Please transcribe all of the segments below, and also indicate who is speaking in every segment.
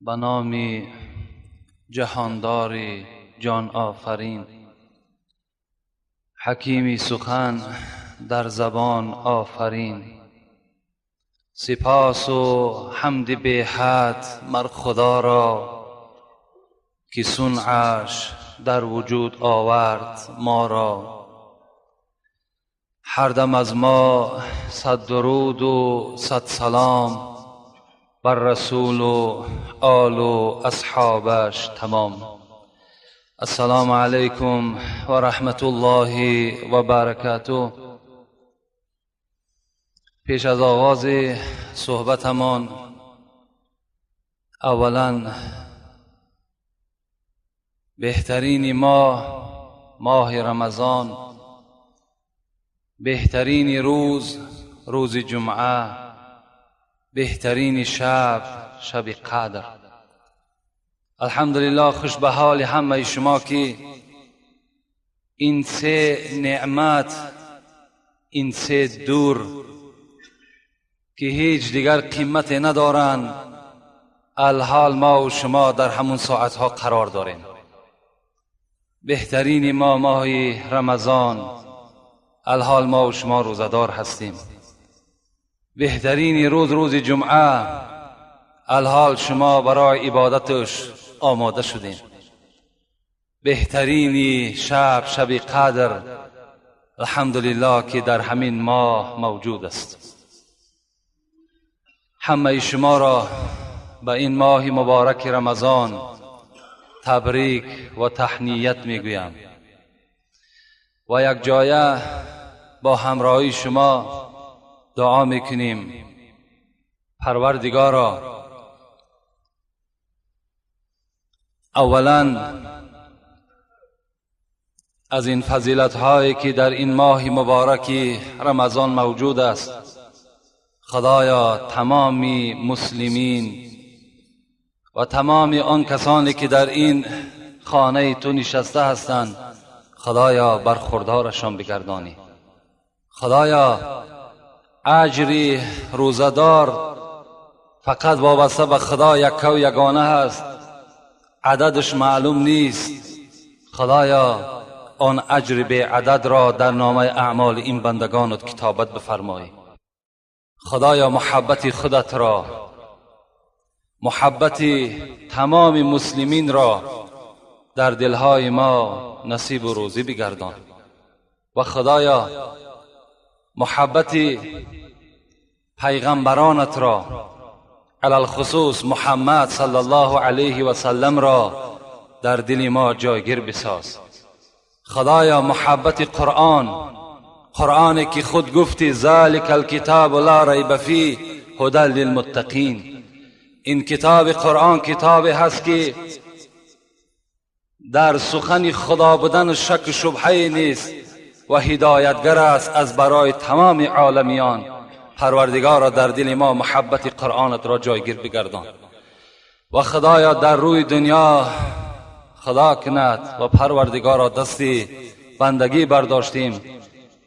Speaker 1: به نام جهانداری جان آفرین، حکیمی سخن در زبان آفرین. سپاس و حمد بی حد مر خدا را که صنعش در وجود آورد ما را. هر دم از ما صد درود و صد سلام بر رسول و آل و اصحابش تمام. السلام علیکم و رحمت الله و برکاته. پیش از آغاز صحبتمان اولا بهترین ماه رمضان، بهترین روز جمعه، بهترین شب قدر. الحمدلله، خوش به حال همه شما که این سه نعمت، این سه دور که هیچ دیگر قیمت ندارند، الحال ما و شما در همون ساعتها قرار داریم. بهترین ماه رمضان، الحال ما و شما روزدار هستیم. بهترین روز جمعه، الحال شما برای عبادتش آماده شدین. بهترین شب قدر، الحمدلله که در همین ماه موجود است. همه شما را به این ماه مبارک رمضان تبریک و تهنیت میگویم و یک جایه با همراهی شما دعا میکنیم. پروردگارا، اولا از این فضیلت هایی که در این ماه مبارک رمضان موجود است، خدایا تمام مسلمین و تمام آن کسانی که در این خانه تو نشسته هستند، خدایا برخوردارشان بگردانی. خدایا اجر روزدار فقط وابسته به خدا یک و یگانه هست، عددش معلوم نیست. خدایا آن اجر بی عدد را در نامه اعمال این بندگانت کتابت بفرمای. خدایا محبت خودت را، محبت تمام مسلمین را در دلهای ما نصیب و روزی بگردان. و خدایا محبت پیغمبرانت را، علی الخصوص محمد صلی الله علیه و سلم را در دل ما جایگیر بساز. خدایا محبت قرآنی که خود گفتی ذالک الکتاب لا ریب فیه هدی للمتقین. این کتاب قرآن کتابی هست که در سخن خدا بودن شک و شبهه نیست و هدایتگر است از برای تمام عالمیان. پروردگارا در دل ما محبت قرآنت را جایگیر بگردان. و خدایا در روی دنیا خدا کند و پروردگارا دستی بندگی برداشتیم،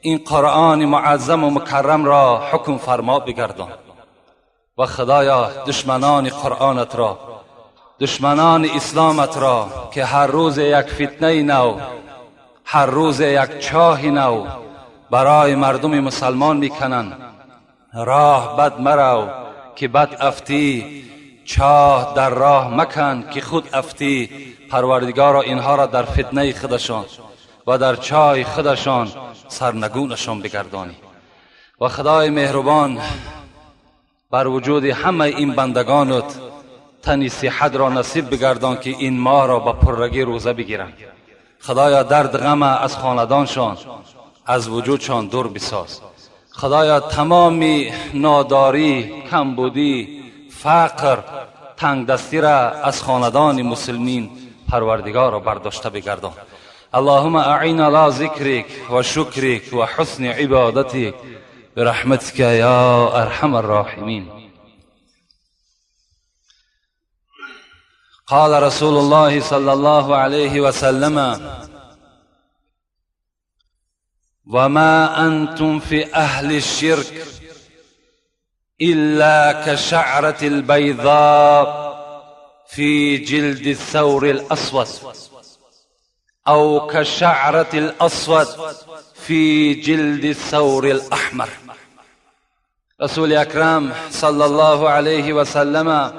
Speaker 1: این قرآن معظم و مکرم را حکم فرما بگردان. و خدایا دشمنان قرآنت را، دشمنان اسلامت را که هر روز یک فتنه نو، هر روز یک چاه نو برای مردم مسلمان میکنند، راه بد مرو که بد افتی، چاه در راه مکن که خود افتی. پروردگارا اینها را در فتنه خودشان و در چاه خودشان سرنگونشان بگردانی. و خدای مهربان بر وجود همه این بندگانت تنی صحت را نصیب بگردان که این ماه را با پررگی روزه بگیرند. خدایا درد غم از خاندانشان، از وجودشان دور بساز. خدایا تمام ناداری، کمبودی، فقر، تنگ دستی را از خاندان مسلمین پروردگار را برداشته بگردان. اللهم اعین علی ذکرک و شکرک و حسن عبادتک برحمتک یا ارحم الراحمین. قال رسول الله صلی الله علیه و سلم: وما انتم في اهل الشرك الا كشعرة البيضاء في جلد الثور الأسود أو كشعرة الأسود في جلد الثور الأحمر. رسول اکرم صلی الله علیه و سلم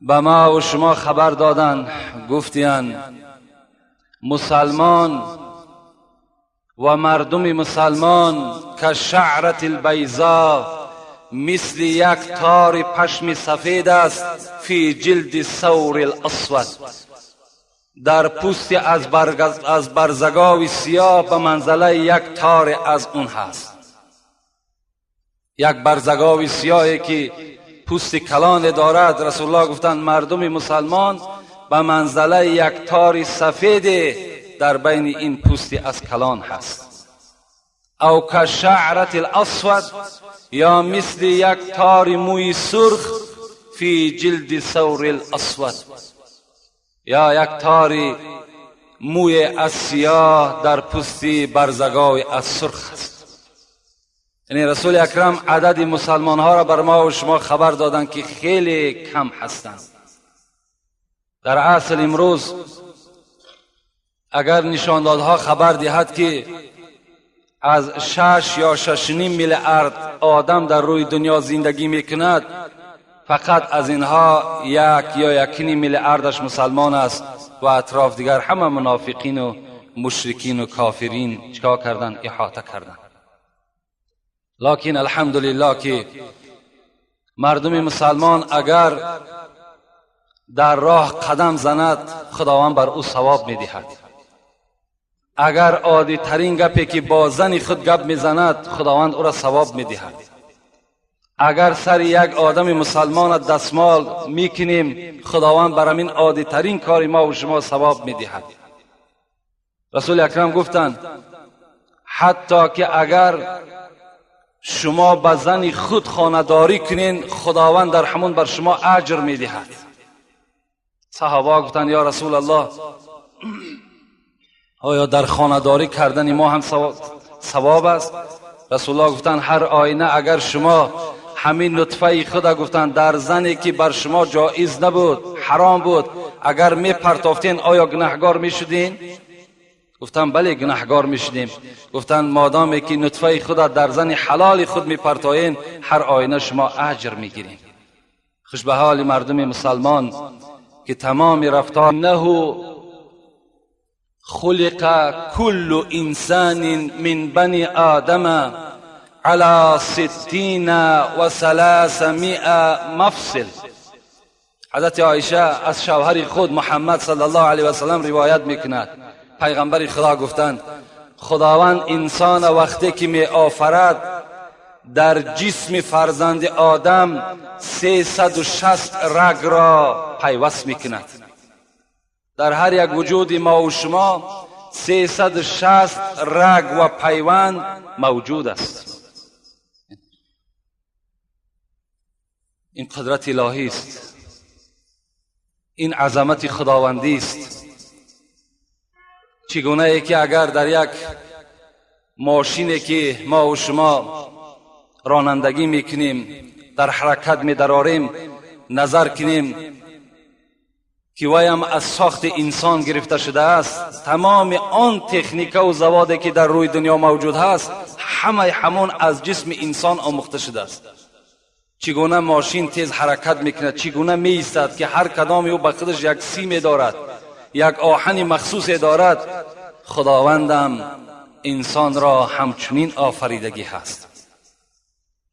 Speaker 1: به ما و شما خبر دادن، گفتین مسلمان و مردم مسلمان که شعرت البیضا، مثل یک تار پشم سفید است، فی جلد الثور الاسود، در پوست از برزگاوی سیاه به منزله یک تار از اون هست. یک برزگاوی سیاهی که پوست کلان دارد، رسول الله گفتند مردم مسلمان به منزله یک تار سفید در بین این پوست از کلان هست. او کشعرت الاسود، یا مثل یک تار موی سرخ، فی جلد ثور الاسود، یا یک تار موی از سیاه در پوست برزگاوی از سرخ است. یعنی رسول اکرم عدد مسلمان ها را بر ما و شما خبر دادند که خیلی کم هستند. در اصل امروز اگر نشاندادها خبر دهد که از 6 یا 6.5 میلیارد آدم در روی دنیا زندگی میکند، فقط از اینها 1 یا 1.5 میلیاردش مسلمان است و اطراف دیگر همه منافقین و مشرکین و کافرین چکار کردن؟ احاطه کردن. لکن الحمدلله که مردم مسلمان اگر در راه قدم زند، خداوند بر او ثواب میدهد. اگر عادی ترین گپی که با زن خود گپ میزند، خداوند او را ثواب میدهد. اگر سر یک آدم مسلمان دستمال میکنیم، خداوند بر همین عادی ترین کار ما و شما ثواب میدهد. رسول اکرم گفتند حتی که اگر شما به زن خود خانه‌داری کنین، خداوند در همون بر شما اجر میدهد. صحابه گفتند یا رسول الله، آیا در خانه‌داری کردن ما هم ثواب است؟ رسول الله گفتند هر آینه اگر شما همین نطفه خود گفتند در زنی که بر شما جایز نبود، حرام بود، اگر می پرتافتین، آیا گناهگار می شدین؟ گفتند بله گناهگار می شدیم. گفتند مادامی که نطفه خود در زن حلال خود می پرتایین، هر آینه شما اجر می گیرین. خوش به حال مردم مسلمان که تمام رفتار نه خلق كل انسان من بني آدم على 60 و 300 مفصل. حضرت عایشه از شوهر خود محمد صلی الله علیه و سلم روایت میکند، پیغمبر خدا گفتند خداوند انسان وقتی که می آفرد در جسم فرزند آدم 360 رگ را پیوست میکند. در هر یک وجود ما و شما 360 رگ و پیوند موجود است. این قدرت الهی است، این عظمت خداوندی است. چگونه ای که اگر در یک ماشینی که ما و شما رانندگی میکنیم، در حرکت می‌داریم، نظر کنیم که وایم از ساخت انسان گرفته شده است، تمام آن تکنیک و زوادی که در روی دنیا موجود هست، همون از جسم انسان آموخته شده است. چگونه ماشین تیز حرکت میکند، چگونه میایستد که هر کدام او به خودش یک سیم دارد، یک آهن مخصوص دارد. خداوندم انسان را همچنین آفریدگی هست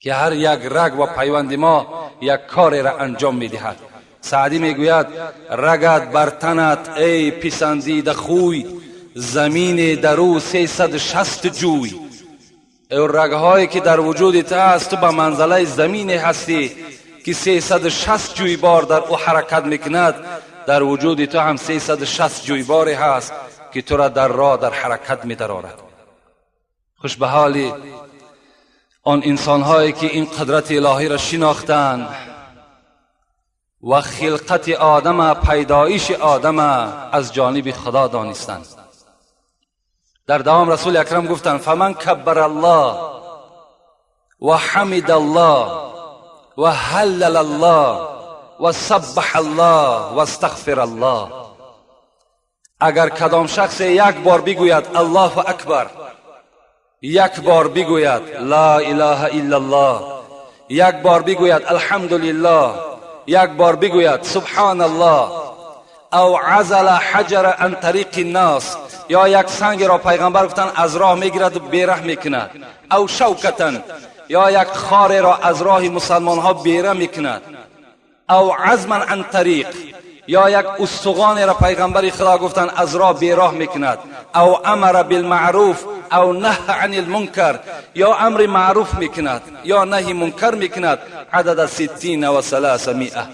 Speaker 1: که هر یک رگ و پیوند ما یک کار را انجام میدهد. سعدی میگوید رگت بر تنت ای پسندیده خوی، زمین در او 360 جوی. ای رگهایی که در وجودت هست، تو به منزله زمین هستی که 360 جوی بار در او حرکت میکند. در وجود تو هم 360 جوی باری هست که تو را در راه در حرکت می‌دارد. خوش به حال آن انسان‌هایی که این قدرت الهی را شناختند و خلقت آدم، پیدایش آدم از جانب خدا دانستند. در دوام رسول اکرم گفتند فمن کبر الله و حمد الله و هلل الله و سبح الله و استغفر الله. اگر کدام شخص یک بار بگوید الله اکبر، یک بار بگوید لا اله الا الله، یک بار بگوید الحمدلله، یک بار بگوید سبحان الله، او عزل حجر عن طریق الناس، یا یک سنگ را پیغمبر گفتن از راه میگیرد و بیره میکند، او شوکتن، یا یک خار را از راه مسلمان ها بیره میکند، او عزما عن طریق، یا یک استخوان را پیغمبر خدا گفتن از راه بیراه میکند، او امر بالمعروف او نهی عن المنکر، یا امر معروف میکند یا نهی منکر میکند، عدد 60 و 300.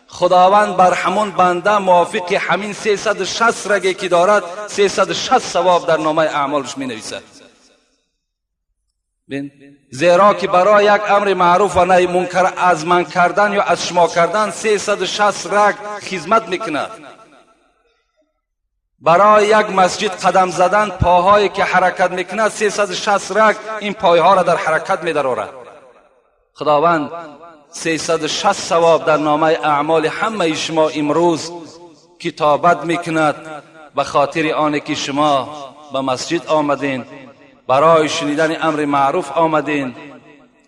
Speaker 1: خداوند بر همون بنده موافق همین 360 رگی که دارد 360 ثواب در نامه اعمالش می نویسد. زیرا که برای یک امر معروف و نهی منکر از من کردن یا از شما کردن 360 رگ خدمت میکند. برای یک مسجد قدم زدن پاهایی که حرکت میکند 360 رگ این پایها را در حرکت میدارد. خداوند 360 ثواب در نامه اعمال همه شما امروز کتابت میکند به خاطر آنه که شما به مسجد آمدین، برای شنیدن امر معروف آمدین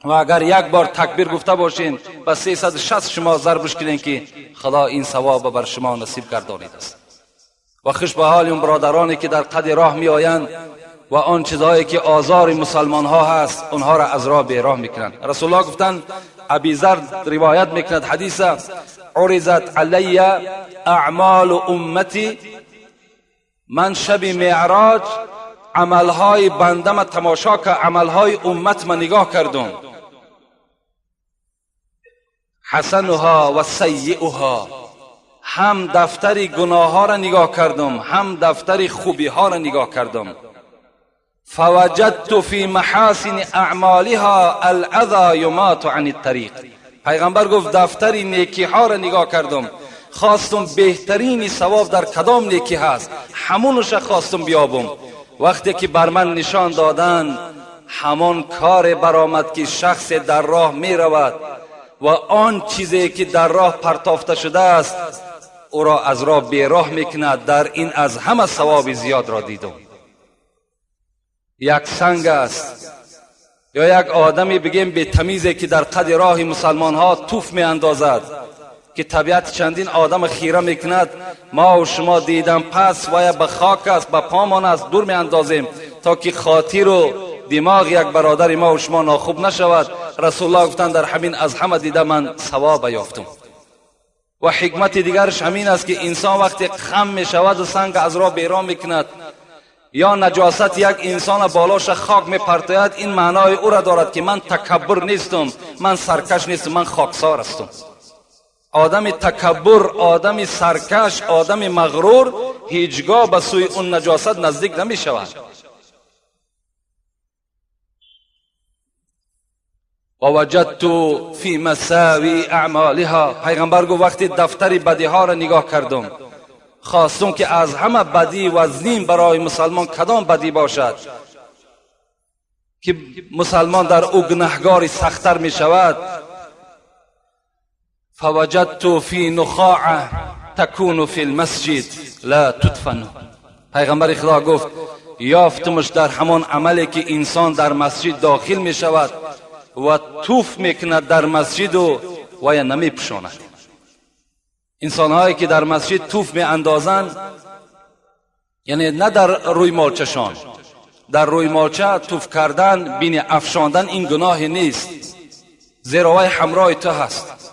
Speaker 1: و اگر یک بار تکبیر گفته باشین به 360 شما ضربش کنین که خدا این ثواب بر شما نصیب گردانیده است. و خوش به حال اون برادرانی که در قد راه می آیند و آن چیزهایی که آزار مسلمان ها هست اونها را از راه بیراه میکنند. رسول الله گفتند، ابی ذر روایت میکند حدیث، عرضت علی اعمال امتی، من شب معراج عملهای بندم تماشا که عملهای امت من نگاه کردم، حسنها و سیئها، هم دفتر گناه ها را نگاه کردم هم دفتر خوبی ها را نگاه کردم. فوجدت فی محاسن اعمالها الاذى یماط عن الطریق. پیغمبر گفت دفتر نیکی ها را نگاه کردم، خواستم بهترین ثواب در کدام نیکی هست همونش خواستم بیابم. وقتی که بر من نشان دادن همان کار برآمد که شخص در راه می رود و آن چیزی که در راه پرتافته شده است او را از راه بیراه میکند. در این از همه ثواب زیاد را دیدم. یک سنگ است یا یک آدمی بگیم به تمیزی که در قد راه مسلمان ها توف می اندازد که طبیعت چندین آدم خیره میکند، ما و شما دیدم پس و به خاک است به پامان است دور می اندازیم تا که خاطر و دماغ یک برادر ما و شما ناخوب نشود. رسول الله گفتند در همین از همه دیده من ثواب یافتم. و حکمت دیگرش همین است که انسان وقتی خم می شود و سنگ از راه بیراه میکند یا نجاست یک انسان بالاش خاک می پرتاید، این معنای او را دارد که من تکبر نیستم، من سرکش نیستم، من خاکسار هستم. آدم تکبر، آدم سرکش، آدم مغرور هیچگاه به سوی اون نجاست نزدیک نمی شود. و وجدت فی مساوی اعمالها، پیغمبر گفت وقتی دفتر بدی ها را نگاه کردم خواستم که از همه بدی و ظلم برای مسلمان کدام بدی باشد که مسلمان در او گناهگاری سختتر می شود. فوجدت فی نخاعه تکون فی المسجد لا تدفن. پیغمبر خدا گفت یافتمش در همان عملی که انسان در مسجد داخل می شود و توف میکند در مسجد و یا نمی پشاند. انسان هایی که در مسجد توف می اندازند، یعنی نه در روی مالچشان، در روی مالچه توف کردن بین افشاندن این گناه نیست، زیرا وی همراه تو هست.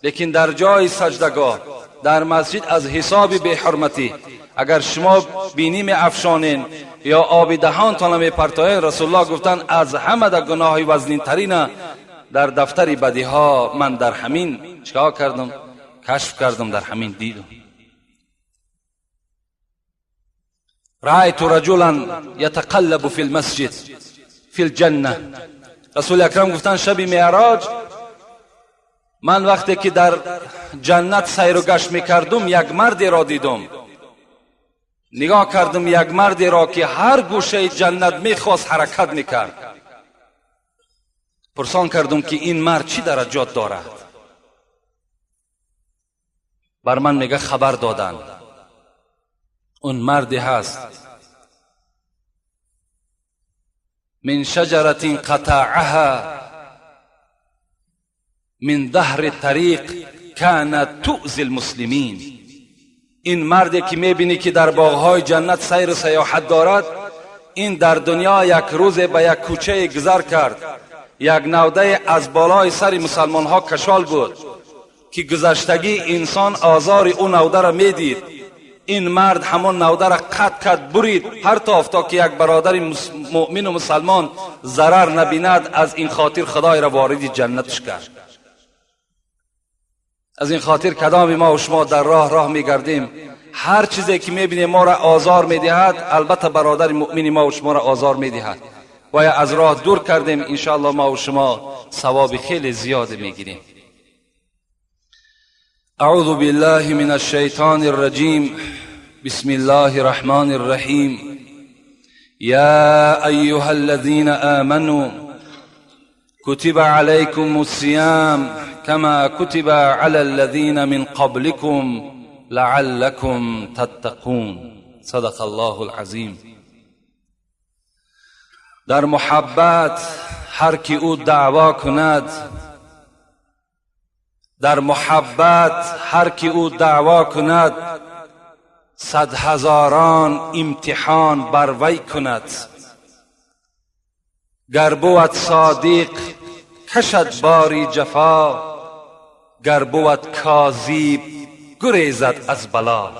Speaker 1: لیکن در جای سجدگاه در مسجد از حساب بی حرمتی اگر شما بینی می افشانین یا آب دهانتان می پرتاین، رسول الله گفتن از همه در گناه وزنین ترین در دفتر بدی ها من در همین چیکار کردم؟ کشف کردم، در همین دیدم. رأیت رجلا یتقلب فی المسجد فی الجنه. رسول اکرم گفتن شب معراج من وقتی که در جنت سیر و گشت میکردم یک مردی را دیدم. نگاه کردم یک مردی را که هر گوشه جنت میخواست حرکت میکرد. پرسان کردم که این مرد چی درجات دارد؟ بر من میگه خبر دادن. اون مردی هست من شجرة قطعها من ظهر الطریق كانت تؤذي المسلمین. این مردی که میبینی که در باغهای جنت سیر و سیاحت دارد، این در دنیا یک روز به یک کوچه گذر کرد، یک نوده از بالای سر مسلمان ها کشال بود که گذشتگی انسان آزار اون نوده را میدید. این مرد همون نوده را قد برید، هر تا که یک برادر مؤمن و مسلمان ضرر نبیند. از این خاطر خدای را وارد جنتش کرد. از این خاطر کدام ما و شما در راه میگردیم، هر چیزی که میبینیم ما را آزار میدهد، البته برادر مؤمن ما و شما را آزار میدهد و یا از راه دور کردیم، انشاءالله ما و شما ثواب خیلی زیاد میگیریم. اعوذ بالله من الشیطان الرجیم. بسم الله الرحمن الرحیم. یا ایها الذین آمنوا كتب عليكم الصيام كما كتب على الذين من قبلكم لعلكم تتقون. صدق الله العظیم. در محبت هر کی او دعوا کند، در محبت هر کی او دعوا کند، صد هزاران امتحان بر وی کند. گر بود صادق کشد باری جفا، گر بود کاذب گریزد از بلا.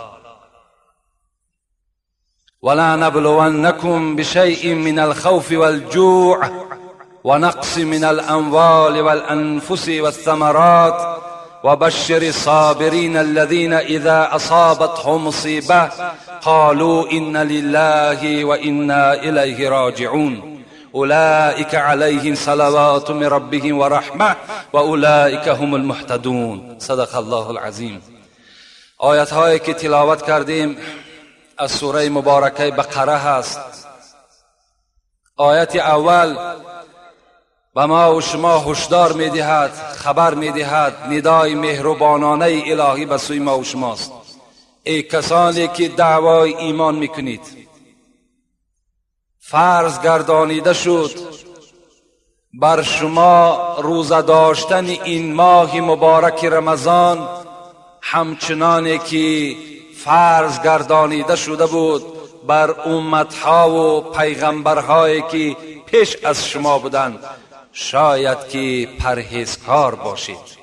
Speaker 1: ولا نبلونكم بشيء من الخوف والجوع ونقص من الأموال والأنفس والثمرات وبشر الصابرين الذين إذا أصابتهم مصيبة قالوا إن لله وإنا إليه راجعون أولئك عليهم صلوات من ربهم ورحمة وأولئك هم المهتدون. صدق الله العظیم. آیت هایی که تلاوت کردیم از سوره مبارکه بقره هست. آیت اول و ما و شما هشدار میدهد، خبر میدهد، ندای مهربانانه الهی به سوی ما و شماست. ای کسانی که دعوای ایمان میکنید، فرض گردانیده شد بر شما روزه داشتن این ماه مبارک رمضان، همچنانی که فرض گردانیده شده بود بر امتها و پیغمبرهایی که پیش از شما بودند. شاید که پرهیزکار باشید.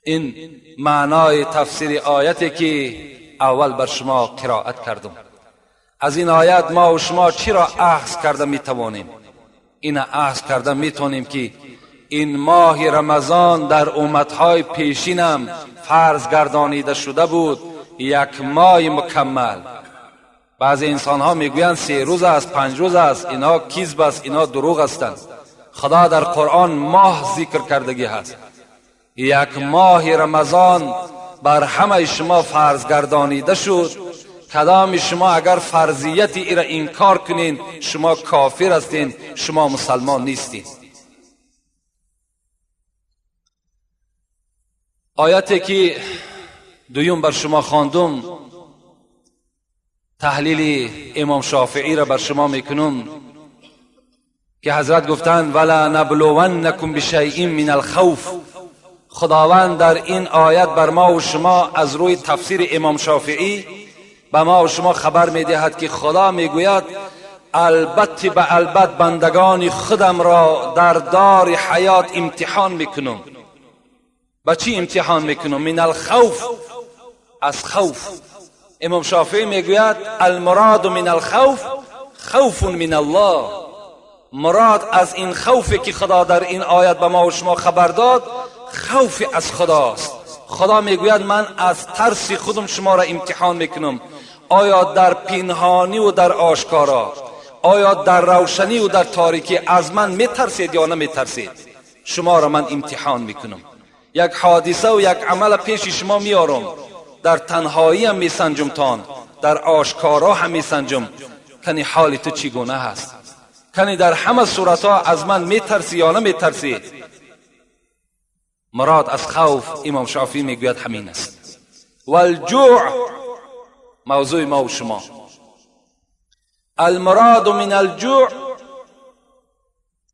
Speaker 1: این معنای تفسیر آیتی که اول بر شما قرائت کردم. از این آیت ما و شما چرا اخذ کرده میتوانیم؟ این اخذ کرده میتونیم که این ماه رمضان در امتهای پیشینم فرض گردانیده شده بود، یک ماه مکمل. بعضی انسان ها میگویند 3 روز است، 5 روز است، اینا کذب است، اینا دروغ هستند. خدا در قرآن ماه ذکر کردگی هست. یک ماه رمضان بر همه شما فرض گردانیده شد. کدام شما اگر فرضیت ای را انکار کنین، شما کافر هستین، شما مسلمان نیستین. آیتی که دویم بر شما خواندم، تحلیل امام شافعی را بر شما میکنم که حضرت گفتند ولا نبلونکم بشیء من الخوف. خداوند در این آیت بر ما و شما از روی تفسیر امام شافعی به ما و شما خبر میدهد که خدا میگوید البته به البته بندگان خودم را در دار حیات امتحان میکنم. با چی امتحان میکنم؟ من الخوف، از خوف. امام شافعی میگوید المراد من الخوف خوف من الله. مراد از این خوفی که خدا در این آیت به ما و شما خبر داد، خوف از خداست. خدا میگوید من از ترس خودم شما را امتحان میکنم. آیا در پنهانی و در آشکارا، آیا در روشنی و در تاریکی از من میترسید یا نمیترسید؟ شما را من امتحان میکنم. یک حادثه و یک عمل پیش شما میارم، در تنهایی هم میسنجم تان، در آشکارا هم میسنجم. کنی حال تو چگونه هست؟ کنی در همه صورتها از من میترسی یا نمیترسی؟ مراد از خوف امام شافعی میگوید همین است. والجوع موضوع ما و شما. المراد من الجوع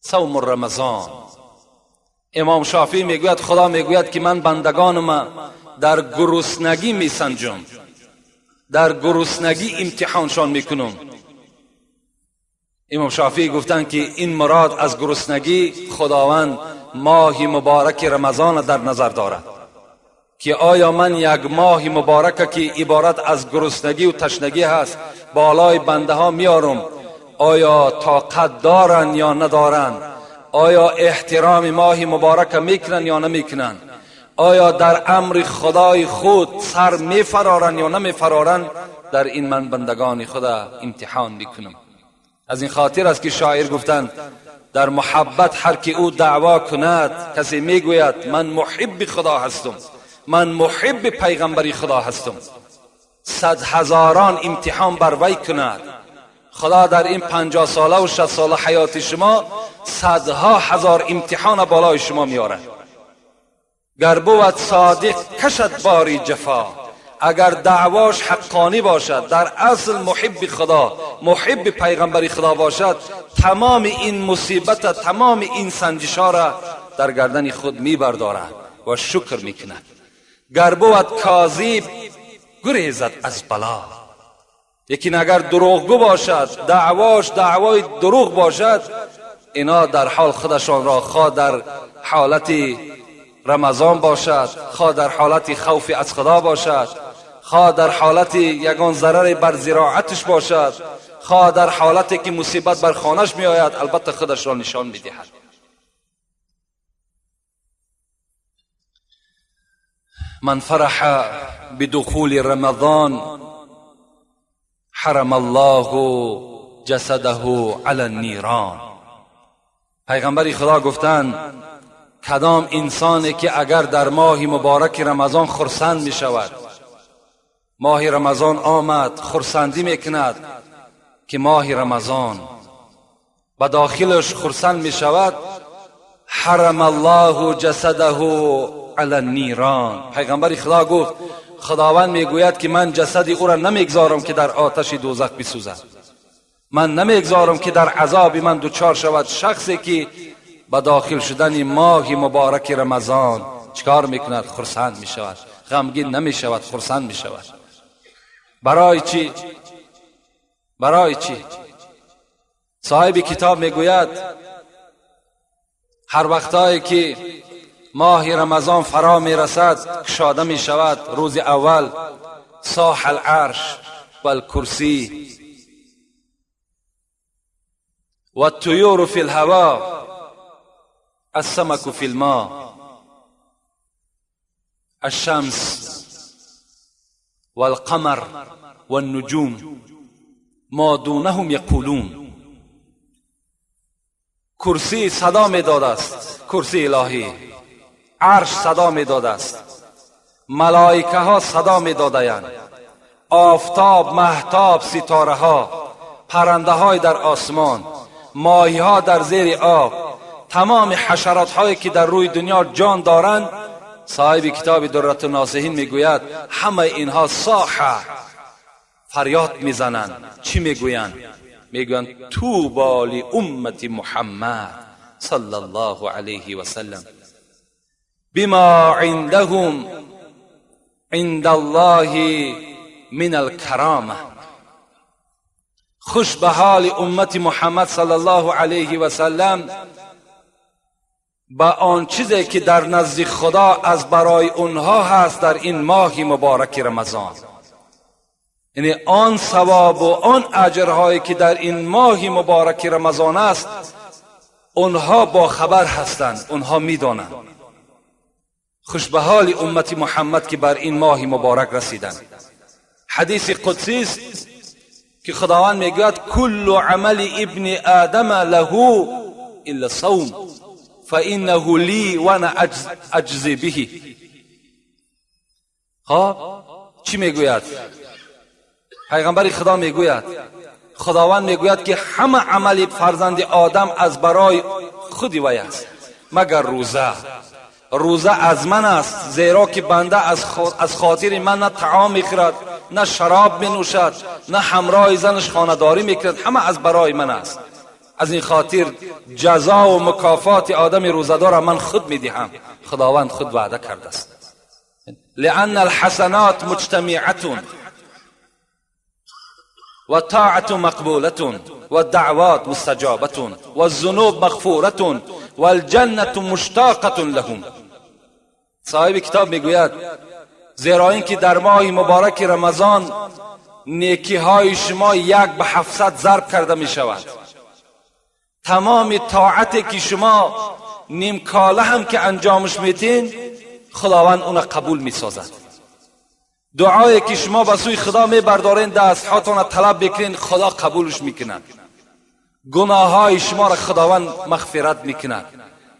Speaker 1: صوم رمضان. امام شافعی میگوید خدا میگوید که من بندگانم در گرسنگی میسنجم، در گرسنگی امتحانشان میکنم. امام شافعی گفتن که این مراد از گرسنگی خداوند ماه مبارک رمضان در نظر دارد که آیا من یک ماه مبارک که عبارت از گرسنگی و تشنگی هست بالای بنده ها میارم، آیا طاقت دارن یا ندارن؟ آیا احترام ماه مبارک میکنن یا نمیکنن؟ آیا در امر خدای خود سر میفرارن یا نمیفرارن؟ در این من بندگان خدا امتحان میکنم. از این خاطر است که شاعر گفتند در محبت هر که او دعوا کند، کسی میگوید من محب خدا هستم، من محب پیغمبری خدا هستم، 100,000 امتحان بر وی کند، خدا در این 50 ساله و 60 ساله حیات شما 100,000 امتحان بالای شما میاره. گر بود صادق کشد باری جفا، اگر دعواش حقانی باشد، در اصل محب خدا محب پیغمبری خدا باشد، تمام این مصیبت، تمام این سنجشا را در گردن خود میبردارد و شکر میکند. گر بود کاذب گریزد از بلا، لیکن اگر دروغگو باشد، دعواش دعوای دروغ باشد، اینا در حال خودشان را خواه در حالت رمضان باشد، خواه در حالت خوف از خدا باشد، خواه در حالت یگان ضرر بر زراعتش باشد، خواه در حالتی که مصیبت بر خانش می آید، البته خودش را نشان می دهد. من فرح بدخول رمضان حرم الله جسده علی النیران. پیغمبر خدا گفتند کدام انسانی که اگر در ماه مبارک رمضان خرسند می شود، ماه رمضان آمد خرسندی میکند که ماه رمضان به داخلش خرسند می شود، حرم الله جسده علی النیران. پیغمبر خدا گفت خداوند میگوید که من جسد او را نمیگذارم که در آتش دوزخ بسوزد، من نمیگذارم که در عذاب من دوچار شود. شخصی که به داخل شدن ماه مبارک رمضان چکار میکند؟ خرسند میشود، غمگین نمیشود، خرسند میشود. برای چی؟ برای چی؟ صاحب کتاب میگوید هر وقتایی که ماه رمضان فرا میرسد کشاده میشود، روز اول صاح العرش و الکرسی و الطیور فی الهوا السمك فی الماء الشمس والقمر والنجوم ما دونهم یقولون. کرسی صدا میداد است، کرسی الهی، عرش صدا میداد است، ملائکه ها صدا میدادند، آفتاب، مهتاب، ستاره ها، پرنده های در آسمان، ماهی ها در زیر آب، تمام حشرات هایی که در روی دنیا جان دارند. صاحب کتاب درة الناصحین میگوید همه اینها صاح فریاد میزنند. چی میگویند؟ میگویند طوبی لامت محمد صلی الله علیه و سلم بما عندهم عند الله من الکرامه. خوش به حال امت محمد صلی الله علیه و سلم با آن چیزی که در نزد خدا از برای اونها هست در این ماه مبارک رمضان. یعنی آن ثواب و آن اجرهایی که در این ماه مبارک رمضان است، اونها با خبر هستند، اونها میدانند. خوش به حال امت محمد که بر این ماه مبارک رسیدند. حدیث قدسی است که خداوند میگوید کل عمل ابن آدم له الا الصوم فانه لی و انا اجزی به. خب چی میگوید؟ پیغمبر خدا میگوید، خداوند میگوید که همه عمل فرزند آدم از برای خود وی است مگر روزه، روزه از من است، زیرا که بنده از خاطر من نه طعام میخورد، نه شراب مینوشد، نه همراه زنش خانه‌داری میکند، همه از برای من است. از این خاطر جزا و مکافات آدم روزه‌دار من خود میدهم. خداوند خود وعده کرده است. لأن الحسنات مجتمعة و طاعة مقبولة و دعوات مستجابة و الذنوب مغفورة و الجنة مشتاقة لهم. صاحب کتاب میگوید زیرا اینکه در ماه مبارک رمضان نیکی های شما 1/700 ضرب کرده می شود. تمام طاعتی که شما نیم کاله هم که انجامش میتین خداوند اون قبول می سازد. دعایی که شما به سوی خدا میبردارین، دست هاتون طلب بکنین، خدا قبولش میکند. گناه های شما را خداوند مغفرت میکند.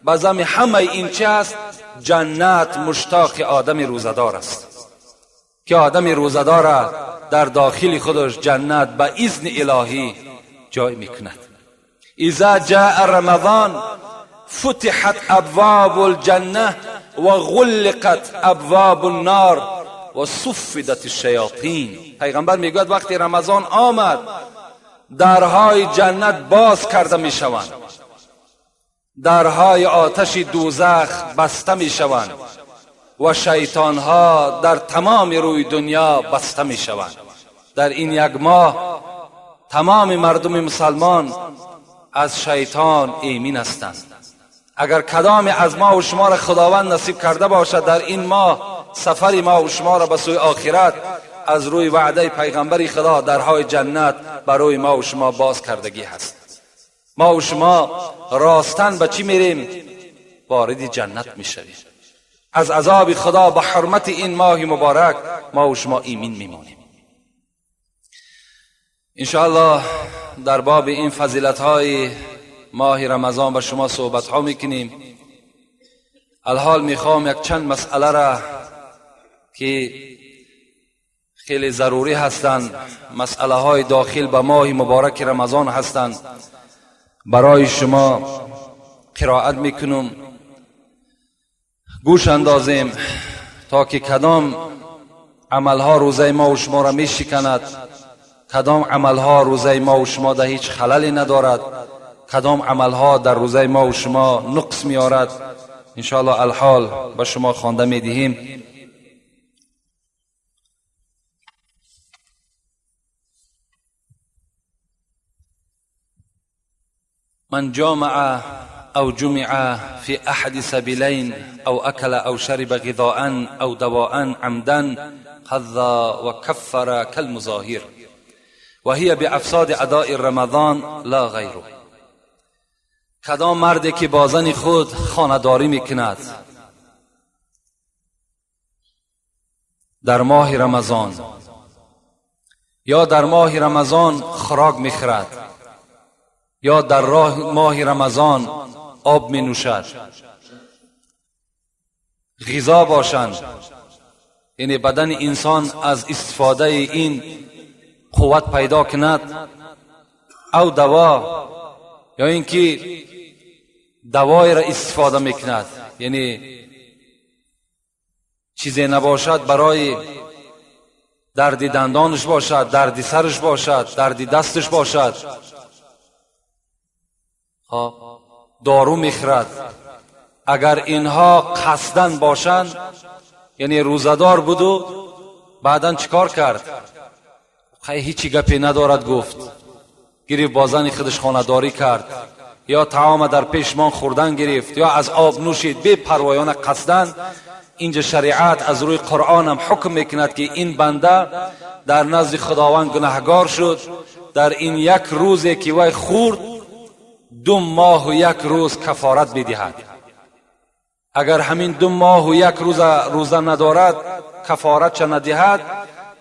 Speaker 1: بازم همه این چه است؟ جنت مشتاق آدم روزدار است که آدم روزدار را در داخل خودش جنت به اذن الهی جای میکند. اذا جاء رمضان فتحت ابواب الجنه و غلقت ابواب النار و صفدت الشیاطین. پیغمبر میگوید وقتی رمضان آمد درهای جنت باز کرده میشوند، درهای آتش دوزخ بسته میشوند و شیطان ها در تمام روی دنیا بسته میشوند. در این یک ماه تمام مردم مسلمان از شیطان ایمن هستند. اگر کدام از ما و شما را خداوند نصیب کرده باشد در این ماه سفر ما و شما را به سوی آخرت، از روی وعده پیغمبر خدا درهای جنت برای ما و شما باز کردگی هست. ما و شما راستن به چی میریم؟ وارد جنت میشویم. از عذاب خدا به حرمت این ماه مبارک ما و شما ایمن میمونیم. انشاءالله در باب این فضیلت های ماه رمضان با شما صحبت ها میکنیم. الحال میخوام یک چند مسئله را که خیلی ضروری هستند، مسئله های داخل به ماه مبارک رمضان هستند، برای شما قرائت میکنم. گوش اندازیم تا که کدام عملها روزه ما و شما را میشکند، کدام عملها روزه ما و شما در هیچ خللی ندارد، کدام عملها در روزه ما و شما نقص میارد. انشاءالله الحال به شما خوانده میدهیم. من جامع او جمع في احد سبيلين او اكل او شرب غذاء او دواء عمدا قضى وكفر كالمظاهر وهي بافساد اداء رمضان لا غيره. کدام مردی که با زن خود خانه‌داری میکند در ماه رمضان یا در ماه رمضان خوراک میخورد یا در ماه رمضان آب می نوشد، غذا باشند، یعنی بدن انسان از استفاده این قوت پیدا کند، او دوا یا اینکه دوای را استفاده میکند، یعنی چیزی نباشد برای درد دندانش باشد، درد سرش باشد، درد دستش باشد، دارو میخورد. اگر اینها قصدن باشند، یعنی روزدار بود و بعدن چیکار کرد؟ خیلی هیچی گپی ندارد گفت، گریف بازن خودش خانه‌داری کرد یا طعام در پیشمان خوردن گرفت یا از آب نوشید بی پروایانه قصدن، اینجا شریعت از روی قرآن هم حکم میکند که این بنده در نزد خداوند گناهگار شد. در این یک روزی که وی خورد 2 ماه و 1 روز کفارت بدهد. اگر همین 2 ماه و 1 روز روزه ندارد، کفارت چه ندهد،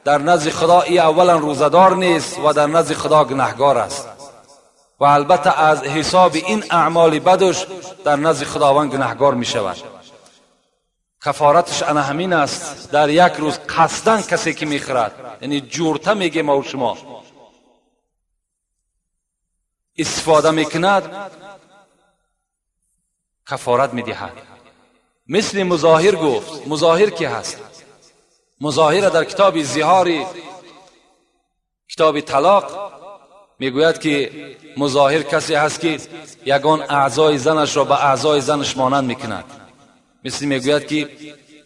Speaker 1: در نزد خدا ای اولا روزدار نیست و در نزد خدا گناهگار است و البته از حساب این اعمال بدش در نزد خداوند گناهگار می شود. کفارتش انا همین است. در 1 روز قصدن کسی که میخورد، یعنی جورته میگه ما و شما استفاده میکند، کفارت میدهد. مثل مظاهر گفت. مظاهر کی هست؟ مظاهر در کتاب زهاری، کتاب طلاق میگوید که مظاهر کسی هست که یگان اعضای زنش را به اعضای زنش مانند میکند. مثل میگوید که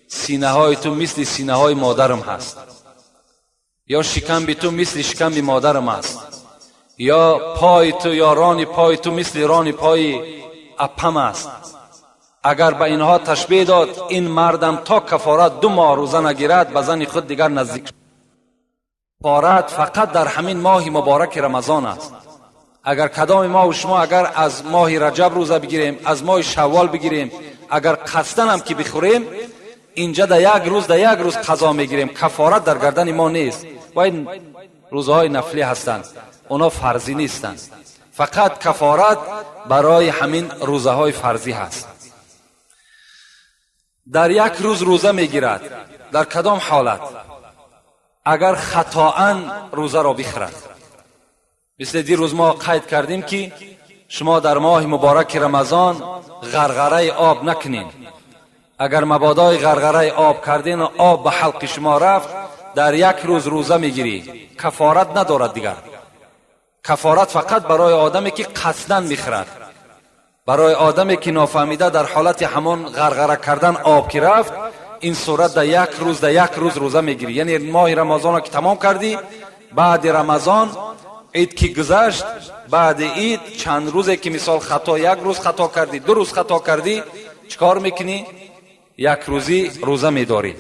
Speaker 1: سینه های تو مثل سینه های مادرم هست، یا شکم تو مثل شکم مادرم است، یا پای تو یا ران پای تو مثل ران پای اپم است. اگر به اینها تشبیه داد، این مردم تا کفارت 2 ماه روزه نگیرد به زن خود دیگر نزدیک شد. کفارت فقط در همین ماه مبارک رمضان است. اگر کدام ما و شما اگر از ماه رجب روزه بگیریم، از ماه شوال بگیریم، اگر قصدن هم که بخوریم، اینجا در یک روز قضا میگیریم. کفارت در گردن ما نیست. و این روزهای نفلی هستند، اونا فرضی نیستند. فقط کفارت برای همین روزهای فرضی هست. در یک روز روزه میگیرد، در کدام حالت؟ اگر خطااً روزه را بخورد. مثل دیروز ما قید کردیم که شما در ماه مبارک رمضان غرغره آب نکنین. اگر مبادای غرغره آب کردین و آب به حلق شما رفت، در یک روز روزه میگیری. کفارت ندارد دیگر. کفارت فقط برای آدمی که قصداً میخورد. برای آدمی که نافهمیده در حالت همان غرغره کردن آب که رفت، این صورت در یک روز روزه میگیری. یعنی ماه رمضان را که تمام کردی، بعد رمضان عید که گذشت، بعد عید چند روزه که مثال خطا، 1 روز خطا کردی، 2 روز خطا کردی، چکار میکنی؟ 1 روزی روزه میداری.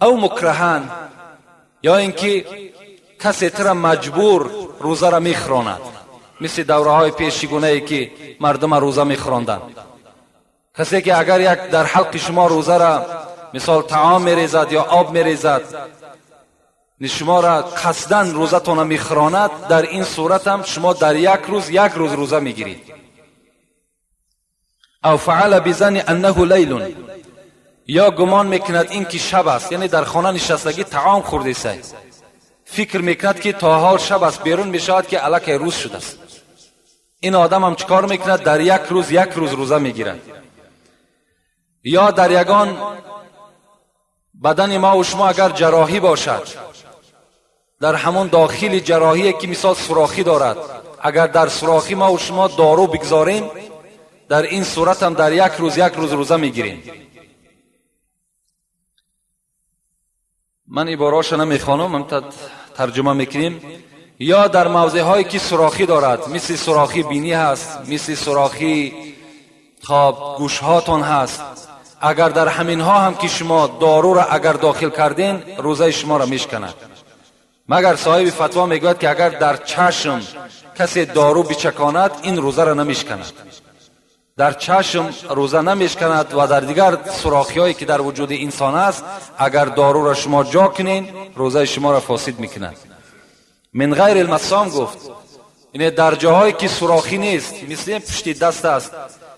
Speaker 1: او مکرهن، یا اینکه کسی تر مجبور روزه را میخراند. مثل دوره های پیشگونه ای که مردم روزه میخراندن. کسی که اگر یک در حلق شما روزه را مثال طعام میریزد یا آب میریزد، شما را قصدن روزه تون میخراند، در این صورت هم شما در یک روز روزه میگیرید. او فعل بزن انه لیل، یا گمان میکند این که شب است، یعنی در خانه نشستگی طعام خورده است، فکر میکند که تا حال شب است، بیرون میشود که الکی روز شده است. این آدم هم چکار میکند؟ در یک روز روزه میگیرد. یا در یگان بدن ما و شما اگر جراحی باشد، در همون داخل جراحی که مثال سوراخی دارد، اگر در سوراخی ما و شما دارو بگذاریم، در این صورت هم در یک روز روزه میگیریم. من عباره‌اش نمیخوانم، هم ترجمه میکنیم. یا در موضع هایی که سوراخی دارد، مثل سوراخی بینی هست، مثل سوراخی خواب گوش هاتون هست، اگر در همین ها هم که شما دارو را اگر داخل کردین، روزه شما را میشکند. مگر صاحب فتوا میگوید که اگر در چشم کسی دارو بچکاند، این روزه را نمیشکند. در چشم روزه نمیشکند و در دیگر سوراخی هایی که در وجود انسان است، اگر دارو را شما جا کنین، روزه شما را فاسد میکند. من غیر المصام گفت، یعنی در جاهایی که سوراخی نیست، مثل پشت دست است،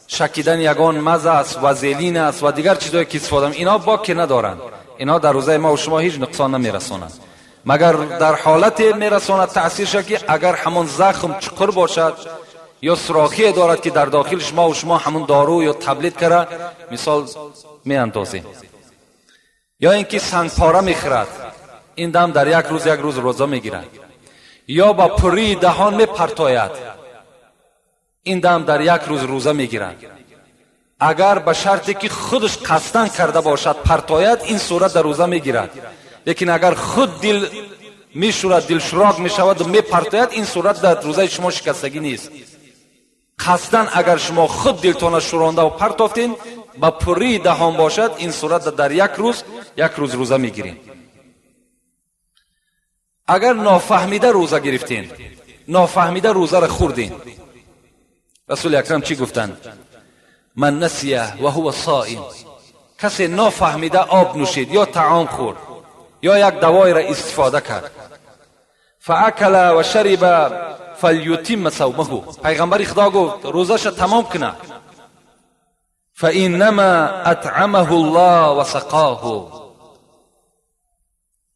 Speaker 1: شکیدن یگان مزه است، وازلین است و دیگر چیزایی که استفاده می، اینا باکی ندارند. اینا در روزه ما و شما هیچ نقصان نمیرسانند، مگر در حالت میرساند تأثیرش که اگر همون زخم چقر باشد یا سوراخی دارد که در داخلش ما و شما همون دارو یا تبلیت کرده مثال می اندازیم. یا اینکه سنگ پاره میخورد، این دم در یک روز روزه میگیرد. یا با پری دهان میپرتاید، این دم در یک روز روزه میگیرد. اگر به شرطی که خودش قصدن کرده باشد پرتاید، این صورت در روزه میگیرد. لیکن اگر خود دل میشورد، دل شراک میشود و میپرتاید، این صورت در روزه شما شکستگی نیست. قصدن اگر شما خود دلتان شورانده و پرتافتین، با پری دهان باشد، این صورت در یک روز روزه میگیرین. اگر نافهمیده روزه گرفتین، نافهمیده روزه را خوردین، رسول اکرم چی گفتند؟ من نسیه و هو صائم، کسی نافهمیده آب نوشید یا طعام خورد یا یک دوای را استفاده کرد، فاکل و شرب فلیتم صومه، پیغمبر خدا گفت روزش تمام کنه، فانما اطعمه الله و سقاه.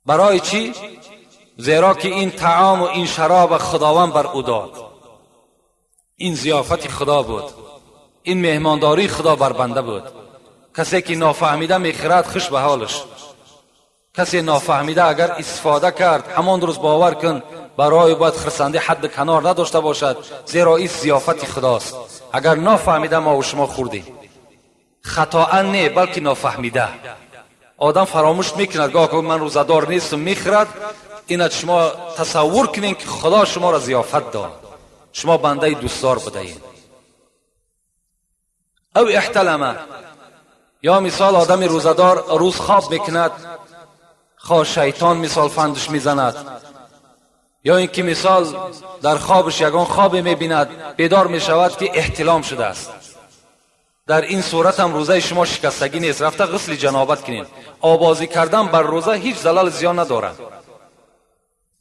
Speaker 1: برای چی؟ زیرا که این طعام و این شراب خداوند بر او داد، این ضیافت خدا بود، این مهمانداری خدا بر بنده بود. کسی که نافهمیده میخورد خوش به حالش. کسی نافهمیده اگر استفاده کرد همان روز باور کن برای باید خرسندی حد کنار نداشته باشد، زیرا این ضیافت خداست. اگر نافهمیده ما و شما خوردیم، خطاً نه بلکه نافهمیده. آدم فراموش میکند گاه که من روزدار نیستم میخورد. اینت شما تصور کنین که خدا شما را ضیافت داد، شما بنده دوستدار بدهید. او احتلمه، یا مثال آدم روزدار روز خواب میکند، خواه شیطان مثال فندش میزند، یا اینکه مثال در خوابش یگان خواب میبیند بیدار میشود که احتلام شده است. در این صورت هم روزه شما شکستگی نیست، رفته غسل جنابت کنین. آوازی کردن بر روزه هیچ ضلال زیان نداره.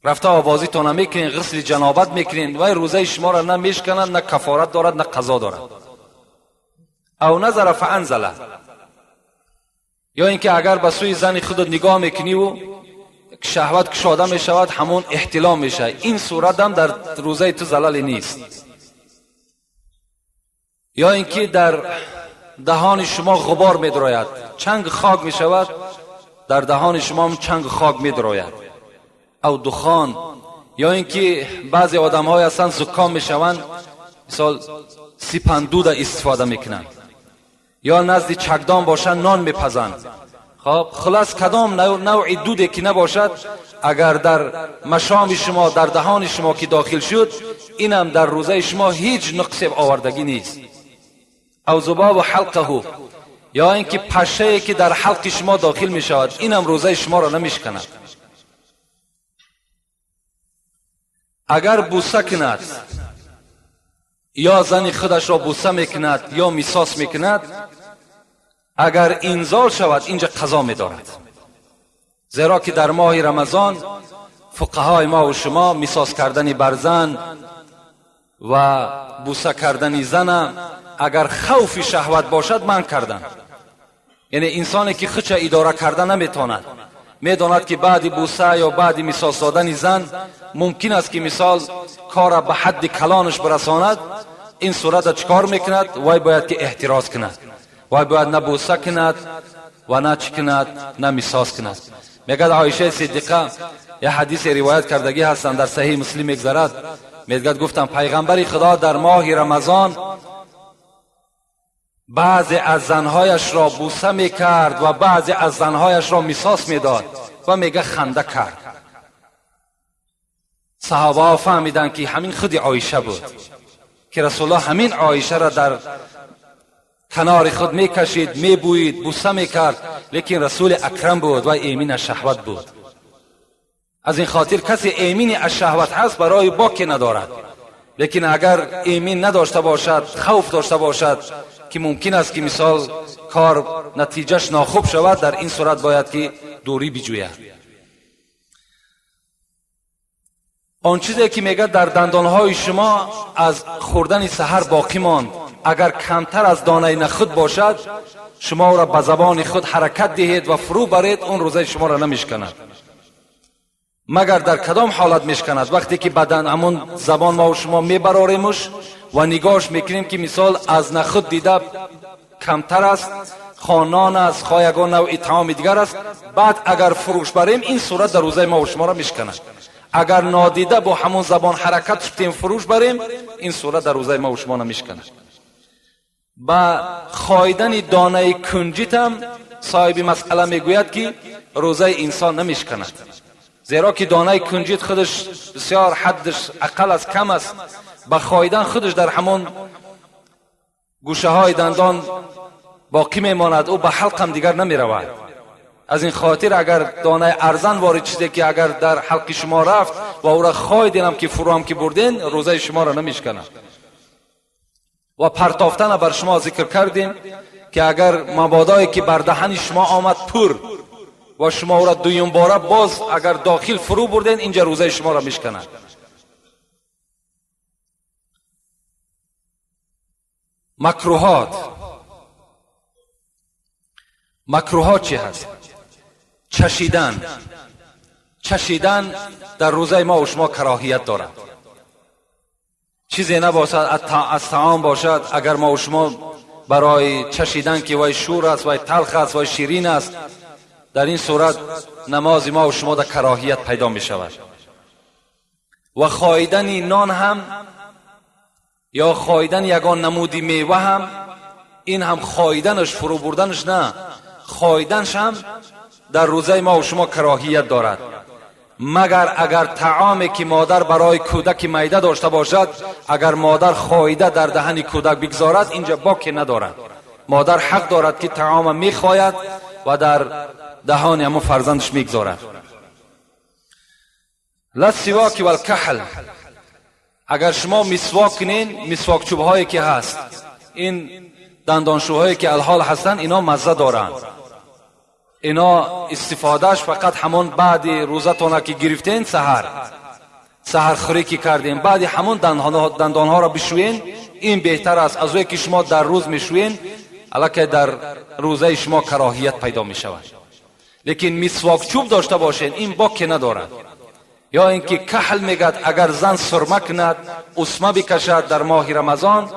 Speaker 1: رفته آوازی تو نمیکنین، غسل جنابت میکنین و روزه شما را نه میشکنند، نه کفارت دارد نه قضا دارد. او نظر فانزله، یا اینکه اگر به سوی زن خودت نگاه میکنی و شهوت کشاده میشود همون احتلام میشه، این صورت هم در روزه تو ضلالی نیست. یا اینکه در دهان شما غبار میدراید، چنگ خاک میشود در دهان شما هم چنگ خاک میدراید. او دخان، یا اینکه بعضی آدم های اصلا زکام میشوند، مثال سیپندود استفاده میکنند، یا نزد چکدان باشند نان میپزند. خب خلاص کدام نوع دودی که نباشد اگر در مشام شما در دهان شما که داخل شد، اینم در روزه شما هیچ نقص آوردگی نیست. او ذباب حلقه، یا اینکه پشه که در حلق شما داخل می شود، اینم روزه شما را نمیشکند. اگر بوسه کند یا زن خودش را بوسه میکند یا میساس میکند، اگر انزال شود اینجا قضا میدارد. زیرا که در ماه رمضان فقهای ما و شما میساس کردن بر زن و بوسه کردن زن اگر خوف شهوت باشد من کردن. یعنی انسانی که خودش اداره کردن نمیتواند، میداند که بعد بوسه یا بعد میساس دادن زن ممکن است که مثال کار به حد کلانش برساند، این صورت چکار میکند؟ وای باید که احتراز کند، وای باید نه بوسه کند و نه چی کند، نه میساس کند. میگد عایشه صدیقه، یه حدیث روایت کردگی هستن در صحیح مسلم میگذرد، میگد گفتم پیغمبر خدا در ماه رمضان بعضی از زنهایش را بوسه میکرد و بعضی از زنهایش را میساس میداد و میگه خنده کرد. صحابه ها فهمیدن که همین خود عایشه بود که رسول الله همین عایشه را در کنار خود میکشید، میبوید، بوسه میکرد، لیکن رسول اکرم بود و ایمین از شهوت بود. از این خاطر کسی ایمین از شهوت هست برای باکی ندارد. لیکن اگر ایمین نداشته باشد، خوف داشته باشد که ممکن است که مثال کار نتیجهش ناخوب شود، در این صورت باید که دوری بجوید. آن چیزی که میگه در دندانهای شما از خوردن سحر باقی ماند، اگر کمتر از دانه نخود باشد شما را به زبان خود حرکت دهید و فرو برید، اون روزه شما را نمیشکند. مگر در کدام حالت میشکند؟ وقتی که بدن همون زبان ما و شما میبراریمش و نگاهش میکنیم که مثال از نخود دیده کمتر است، خانان است، خواهیگان نوع طعام دیگر است، بعد اگر فروش بریم این صورت در روزه ما و شما را میشکند. اگر نادیده با همون زبان حرکت شدیم فروش بریم، این صورت در روزه ما و شما نمیشکند. با خایدن دانه کنجیت هم صاحب مسئله میگوید که روزه انسان نمیشکند، زیرا که دانه کنجیت خودش بسیار حدش اقل از کم است، با خایدن خودش در همون گوشه های دندان باقی میماند، او به حلق هم دیگر نمیرود. از این خاطر اگر دانه ارزن وارد چیزی که اگر در حلق شما رفت و او را خایدین هم که فرو هم که بردین، روزه شما را نمیشکند. و پرتافتن بر شما ذکر کردیم که اگر مبادایی که بر دهن شما آمد پر و شما او را دویم باره باز اگر داخل فرو بردین، اینجا روزه شما را میشکند. مکروهات چی هست؟ چشیدن در روزه ما و شما کراهیت دارد. چیزی نباشد از طعام باشد، اگر ما و شما برای چشیدن که وای شور است، وای تلخ است، وای شیرین است، در این صورت نماز ما و شما در کراهیت پیدا می شود. و خاییدن نان هم یا خاییدن یگان نمودی میوه هم، این هم خاییدنش، فرو بردنش نه، خاییدنش هم در روزه ما و شما کراهیت دارد، مگر اگر طعامی که مادر برای کودک معده داشته باشد، اگر مادر خاییده در دهن کودک بگذارد، اینجا باکی ندارد. مادر حق دارد که طعام میخواید و در دهان همون فرزندش میگذارد. لسواک و الکحل، اگر شما مسواک کنین، مسواک چوب هایی که هست، این دندانشوهایی که الحال هستن، اینا مزه دارن، اینا استفادهش فقط همون بعد روزتون که گرفتین، سحر خوری که کردین، بعد همون دندانها را بشوین، این بهتر است از اونی که شما در روز میشوین، البته در روزه شما کراهیت پیدا می شود. لیکن مسواک چوب داشته باشین، این باکی ندارد. یا اینکه کحل میگد، اگر زن سرمه کند، اسمه بکشد در ماه رمضان،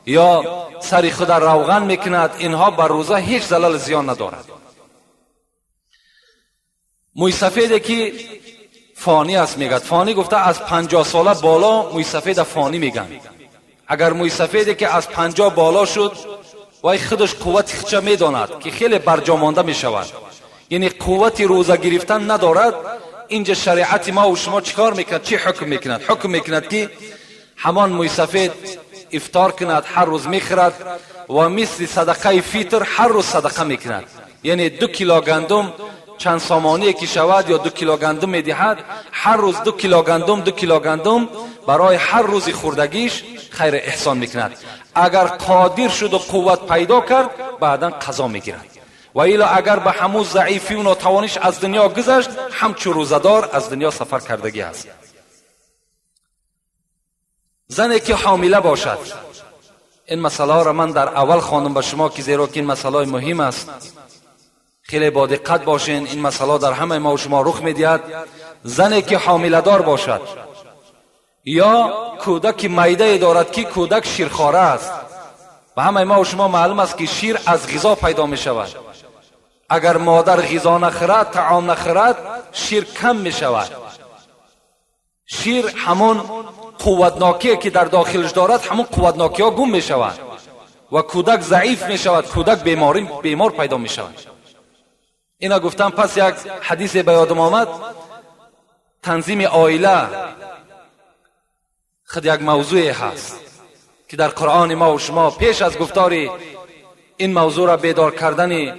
Speaker 1: یا سر خود روغن میکند، اینها بر روزه هیچ ضرر زیان ندارد. موی سفیدی که فانی است میگد، فانی گفته از 50 ساله بالا موی سفید فانی میگن. اگر موی سفیدی که از 50 بالا شد، وای خودش قوت خچه میداند که خیلی برجامانده میشود، یعنی قوت روزه گرفتن ندارد، اینجا شریعت ما و شما چیکار میکند؟ چی حکم میکند؟ حکم میکند که همان موی سفید افطار کند، هر روز میخورد و مثل صدقه فطر هر روز صدقه میکند، یعنی 2 کیلو گندم چند سامانی که شود یا 2 کیلو گندم میدهد، هر روز 2 کیلو گندم برای هر روز خوردگیش خیر احسان میکند. اگر قادر شد و قوت پیدا کرد، بعدا قضا میگیرد. و ایلا اگر به همون ضعیفی و ناتوانیش از دنیا گذشت، همچون روزدار از دنیا سفر کردگی است. زنی که حامله باشد، این مسئله را من در اول خواندم به شما که زیرا که این مسئله مهم است، خیلی با دقت باشین، این مسئله در همه ما و شما رخ میدهد. زنی که حامله دار باشد یا کودک معده دارد که کودک شیرخواره است، و همه ما و شما معلوم است که شیر از غذا پیدا می شود. اگر مادر غذا نخورد، طعام نخورد، شیر کم می شود. شیر همون قوتناکی که در داخلش دارد، همون قوتناکی ها گم می شود و کودک ضعیف می شود، کودک بیمار پیدا می شود. اینا گفتم. پس یک حدیث به یادم آمد، تنظیم عائله خود یک موضوع هست که در قرآن ما و شما پیش از گفتار این موضوع را بیدار کردن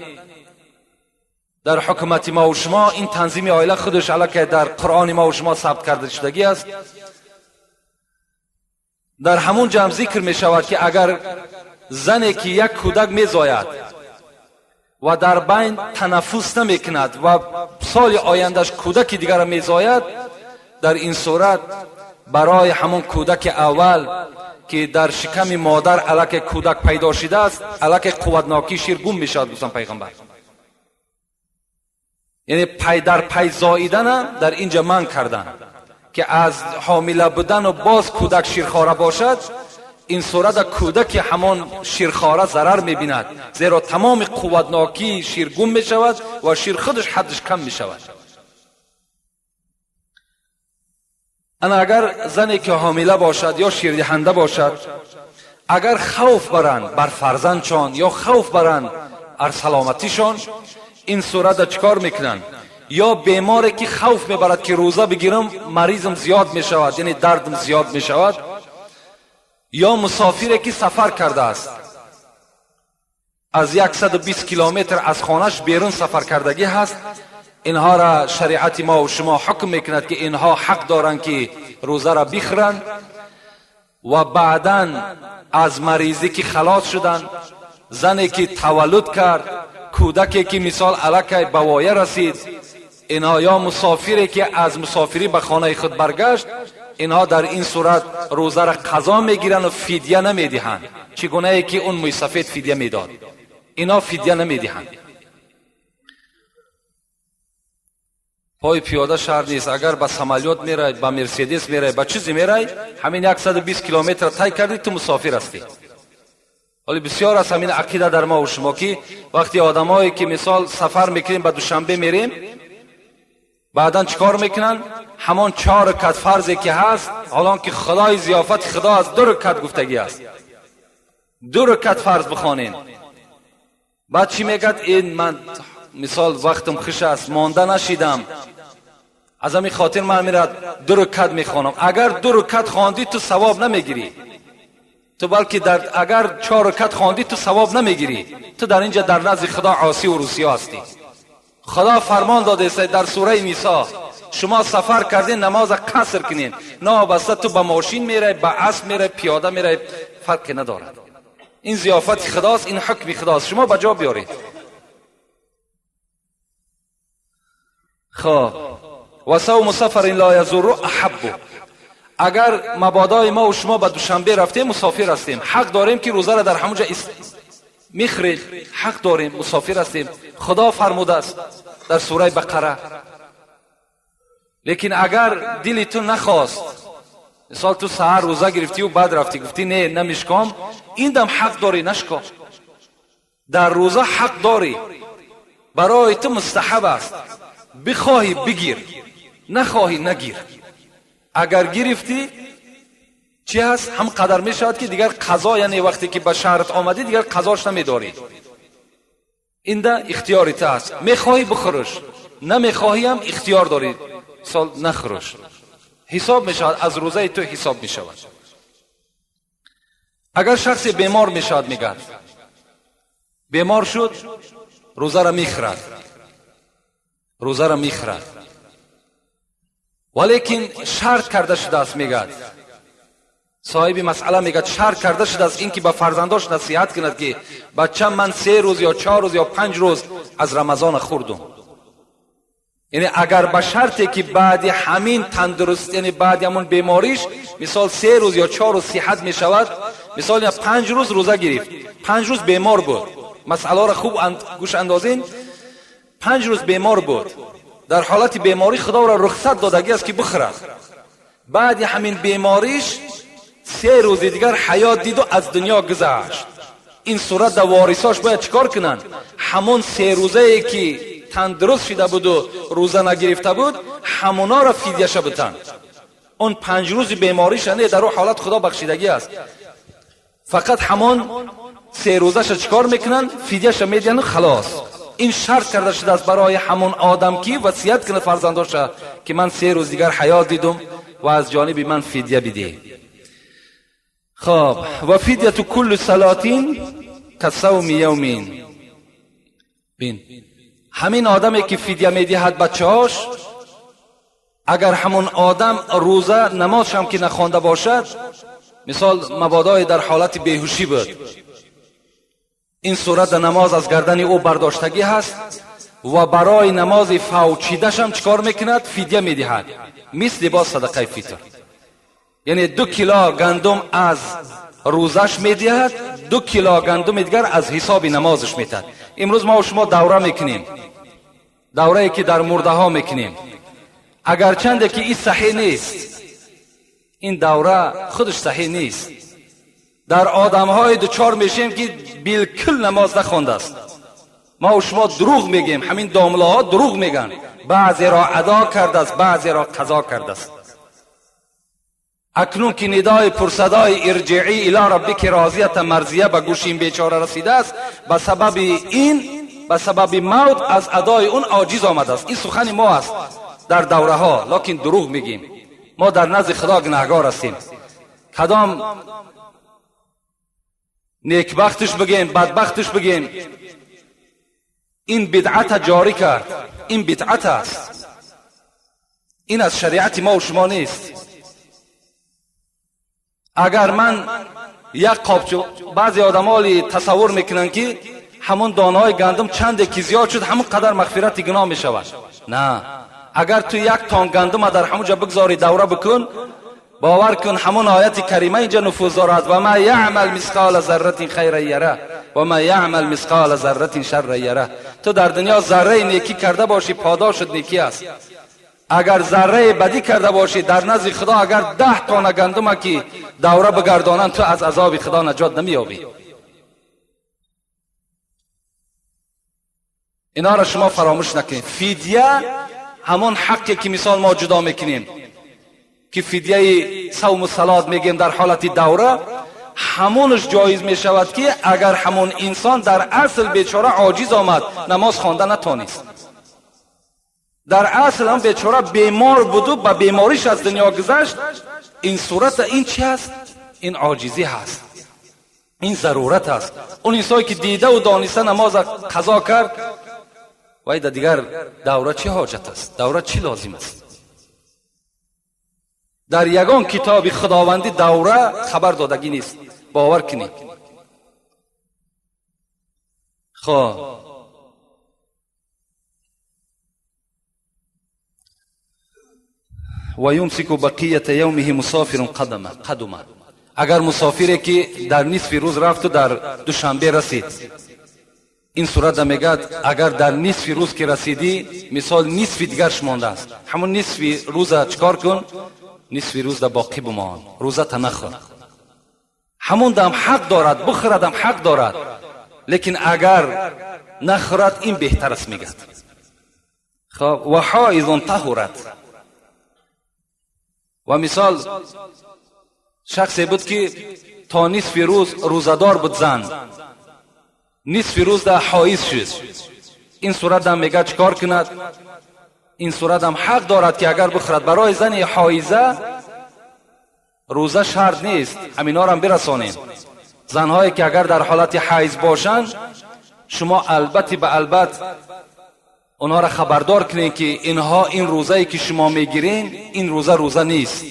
Speaker 1: در حکومت ما و شما، این تنظیم عائله خودش علاکه در قرآن ما و شما ثبت کرده شدگی است. در همون جمع ذکر می شود که اگر زنی که یک کودک می زاید و در بین تنفس نمی کند و سال آیندهش کودک دیگر می زاید، در این صورت برای همون کودک اول که در شکم مادر علاکه کودک پیدا شده است، علاکه قوتناکی شیر گم می شود. گفتم پیغمبر، یعنی پی در پی زاییدن در اینجا من کردن که از حامله بودن و باز کودک شیرخواره باشد، این صورت کودک همان شیرخواره ضرر می‌بیند، زیرا تمام قوتناکی شیر گم می شود و شیر خودش حدش کم می شود. انا اگر زنی که حامله باشد یا شیر دهنده باشد، اگر خوف برند بر فرزندشان یا خوف برند بر سلامتیشان، این صورت چیکار میکنن؟ یا بیماری که خوف میبرد که روزه بگیرم مریضم زیاد میشود، یعنی دردم زیاد میشود، یا مسافری که سفر کرده است، از 120 کیلومتر از خانهش بیرون سفر کردگی هست، اینها را شریعت ما و شما حکم میکند که اینها حق دارند که روزه را بخورند و بعداً از مریضی که خلاص شدند، زنی که تولد کرد، کودکی که مثال علاکه بوایه رسید، اینها یا مسافری که از مسافری به خانه خود برگشت، اینها در این صورت روزه را قضا میگیرن و فدیه نمیدهند. چگونه ای که اون موی سفید فدیه میداد، اینا فدیه نمیدهند. پای پیاده شهر نیست، اگر به سمالیات میره، به مرسیدس میره، به چیزی میره، همین 120 کیلومتر طی کردی تو مسافر هستی ولی بسیار از همین عقیده در ما و شما که وقتی آدمایی که مثال سفر میکنیم به دوشنبه میریم، بعدن چیکار میکنن؟ همان 4 رکعت فرضی که هست، حالا که خدای ضیافت خدا از 2 رکعت گفتگی است، 2 رکعت فرض بخوانین. بعد چی میگد؟ این من مثال وقتم خوش است مانده نشیدم، از همین خاطر من میرد 2 رکعت میخوانم. اگر 2 رکعت خواندی تو ثواب نمیگیری، تو بلکه اگر 4 رکعت خواندی تو ثواب نمیگیری، تو در اینجا در نزد خدا عاصی و روسیا هستی. خدا فرمان داده است در سوره نساء شما سفر کردین نماز قصر کنین، نابسته تو به ماشین میره، به اسب میره، پیاده میره، فرقی ندارد. این ضیافت خداست، این حکم خداست، شما به جا بیارید. خب و صوم سفر لا یضر احب. اگر مبادا ما و شما به دوشنبه رفتیم مسافر هستیم، حق داریم که روزه را در همونجا میخرید، حق داریم، مسافر هستیم. خدا فرموده است در سوره بقره. لیکن اگر دلتون نخواست، مثال تو سحر روزه گرفتی و بعد رفتی گفتی نه نمیشکام، این دم حق داری نشکام. در روزه حق داری، برای تو مستحب است، بخواهی بگیر، نخواهی نگیر. اگر گرفتی چی هست؟ هم قدر می شود که دیگر قضا، یعنی وقتی که به شهرت آمدی دیگر قضاش نمیداری. این ده اختیاریت است، میخواهی بخورش، نمیخواهی هم اختیار داری سال نخورش. حساب می شود، از روزه تو حساب می شود. اگر شخص بیمار می شود، میگه بیمار شد، روزه را میخورد، روزه را میخورد، ولیکن شرط کرده شده است. میگه صاحب مسئله میگه شرط کرده شده است این که به فرزنداش نصیحت کند که بچه من 3 روز یا 4 روز یا 5 روز از رمضان خوردم. یعنی اگر به شرطی که بعد همین تندرست، یعنی بعد همون بیماریش مثال 3 روز یا 4 روز صحت می شود، مثال یا 5 روز روزه گرفت، 5 روز بیمار بود، مسئله را خوب گوش اندازین، 5 روز بیمار بود، در حالت بیماری خدا را رخصت دادگی است که بخورد. بعد همین بیماریش 3 روز دیگر حیات دید و از دنیا گذشت. این صورت در وارثاش باید چیکار کنن؟ همون 3 روزه ای که تندرست شده بود و روزه نگرفته بود، همونا را فدیه شه بتن. اون 5 روز بیماریش نه در اون حالت خدا بخشیدگی است، فقط همون 3 روزش چیکار میکنن؟ فدیه شه میدن، خلاص. این شرط کرده شده است برای همون آدم که وصیت کنه فرزنداش که من 3 روز دیگر حیات دیدم و از جانب من فدیه بده. خب و فدیه کل صلاتین کصوم یومین. بین همین آدمی که فدیه میدهد بچه‌هاش، اگر همون آدم روزه نمازش هم که نخوانده باشد، مثال مبادا در حالت بیهوشی بود، این صورت نماز از گردن او برداشتگی هست و برای نماز فوچیدش هم چکار میکند؟ فدیه میدهد، مثل با صدقه فطر. یعنی 2 کیلو گندم از روزش میدهد، 2 کیلو گندم دیگر از حساب نمازش میدهد. امروز ما و شما دوره میکنیم، دوره‌ای که در مرده ها میکنیم، اگر چنده که این صحیح نیست، این دوره خودش صحیح نیست. در آدم های دوچار میشیم که بالکل نماز نخوانده است. ما و شما دروغ میگیم، همین دامله ها دروغ میگن، بعضی را ادا کرده است، بعضی را قضا کرده است. اکنون که ندای پرصدای ارجعی الی ربک راضیه مرضیه به گوش این بیچاره رسیده است، به سبب این، به سبب موت از ادای اون عاجز آمده است. این سخن ما است در دوره ها، لکن دروغ میگیم. ما در نزد خدا گناهکار هستیم. کدام نیکبختش بگیم، بدبختش بگیم، این بدعت جاری کرد، این بدعت است، این از شریعت ما و شما نیست. اگر من یک قابچو، بعضی آدم‌ها تصور میکنن که همون دانه‌های گندم چند که زیاد شد همون قدر مغفرت گناه میشود. نه، اگر تو 1 تن گندم در همونجا بگذاری دوره بکن، باور کن همون آیت کریمه اینجا نفوذ دارد: و ما یعمل مثقال ذره خیر یره و ما یعمل مثقال ذره شر یره. تو در دنیا ذره نیکی کرده باشی، پاداشت نیکی است. اگر ذره بدی کرده باشی، در نزد خدا اگر 10 تن گندم که دوره بگردانن، تو از عذاب خدا نجات نمیابی. اینا را شما فراموش نکنید. فدیه همون حقی که مثال ما جدا میکنیم که فدیه صوم و صلات میگیم در حالت دوره، همونش جایز میشود که اگر همون انسان در اصل بیچاره عاجز آمد نماز خوانده نتونست، در اصل هم بیچاره بیمار بود و به بیماریش از دنیا گذشت، این صورت این چی هست؟ این عاجزی هست، این ضرورت هست. اون انسانی که دیده و دانسته نماز قضا کرد، وای دیگر دوره چی حاجت است؟ دوره چی لازم است؟ در یگان کتاب خداوندی دوره خبر دادگی نیست، باور کنید. خب و یمسک بقیت یومه مسافر قدما. اگر مسافری که در نصف روز رفت و در دوشنبه رسید، این صورت میگه اگر در نصف روز که رسیدی، مثال نصف دیگرش مانده است، همون نصف روز چکار کن؟ نصف روز در باقی بمان، روزت نخور. همون دم حق دارد، بخورد هم حق دارد، لیکن اگر نخورد این بهتر است میگه. خب و حائض طهرت. و مثال شخصی بود که تا نصف روز روزدار بود، زن نصف روز در حائض شد، این صورت هم میگه چکار کند؟ این صورت هم حق دارد که اگر بخورد. برای زن حائضه روزه شرط نیست، همینا را هم برسانیم. زنهایی که اگر در حالت حیض باشند، شما البته به البته اونها را خبردار کنین که اینها این روزه‌ای که شما میگیرین این روزه نیست،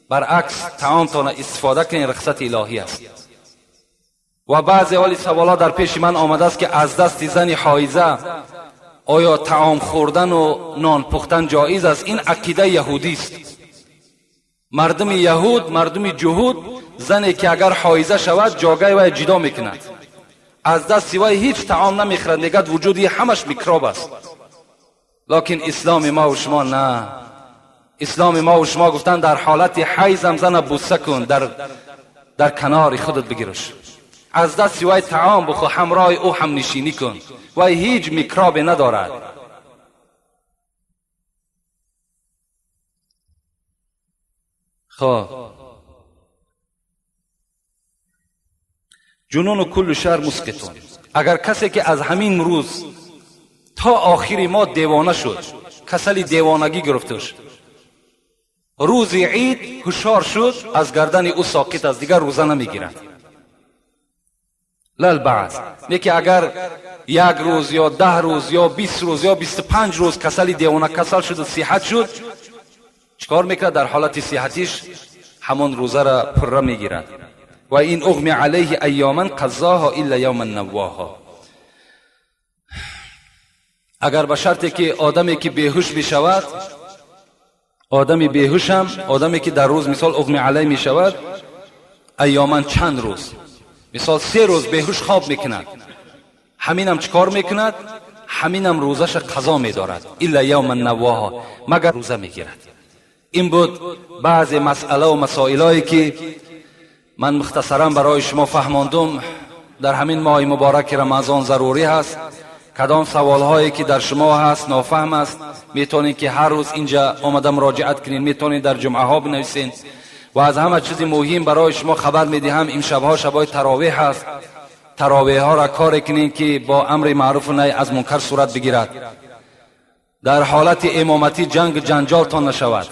Speaker 1: برعکس طعامتان استفاده کنین، رخصت الهی است. و بعضی حالی سوالات در پیش من آمده است که از دست زن حائضه آیا طعام خوردن و نان پختن جایز است؟ این عقیده یهودی است. مردم یهود، مردم جهود، زنی که اگر حائضه شود جاگه و جدا میکند، از دست سوای هیچ طعام نمیخورد، میگه وجودی همش میکروب است. لکن اسلام ما و شما نه. اسلام ما و شما گفتن در حالت حیض هم زن بوسه کن، در کنار خودت بگیرش، از دست سوای طعام بخو، همراه او هم نشینی کن و هیچ میکروب ندارد. خب جنون کل شهر مسقطون. اگر کسی که از همین روز تا آخر ما دیوانه شد، کسل دیوانگی گرفتش، روز عید هوشیار شد، از گردن او ساقط است، دیگر روزه نمیگیرد. للبعض میگه اگر یک روز یا 10 روز یا 20 روز یا 25 روز کسل دیوانه کسل شد و صحت شد، چکار میکنه؟ در حالت صحتیش همون روزه را پره میگیرد. و این اغمی علیه ایاما قضاها الا یوما نواها. اگر به شرطی که آدمی که بیهوش بشود، آدمی بیهوش هم آدمی که در روز مثال اغمی علیه میشود، ایاما چند روز، مثال 3 روز بیهوش خواب میکند، همینم چکار میکند؟ همینم روزش قضا میدارد، الا یوما نواها، مگر روزه میگیرد. این بود بعض مسئله و مسائلایی که من مختصرا برای شما فهماندم. در همین ماه مبارک رمضان ضروری هست کدام سوالهایی که در شما هست نافهم است، میتونید که هر روز اینجا آمده مراجعت کنین، میتونید در جمعه ها بنویسین. و از همه چیز مهم برای شما خبر میدهم، این شبها شبای تراویح هست، تراویح ها را کار کنین که با امر معروف و نهی از منکر صورت بگیرد. در حالت امامتی جنگ جنجال تا نشود.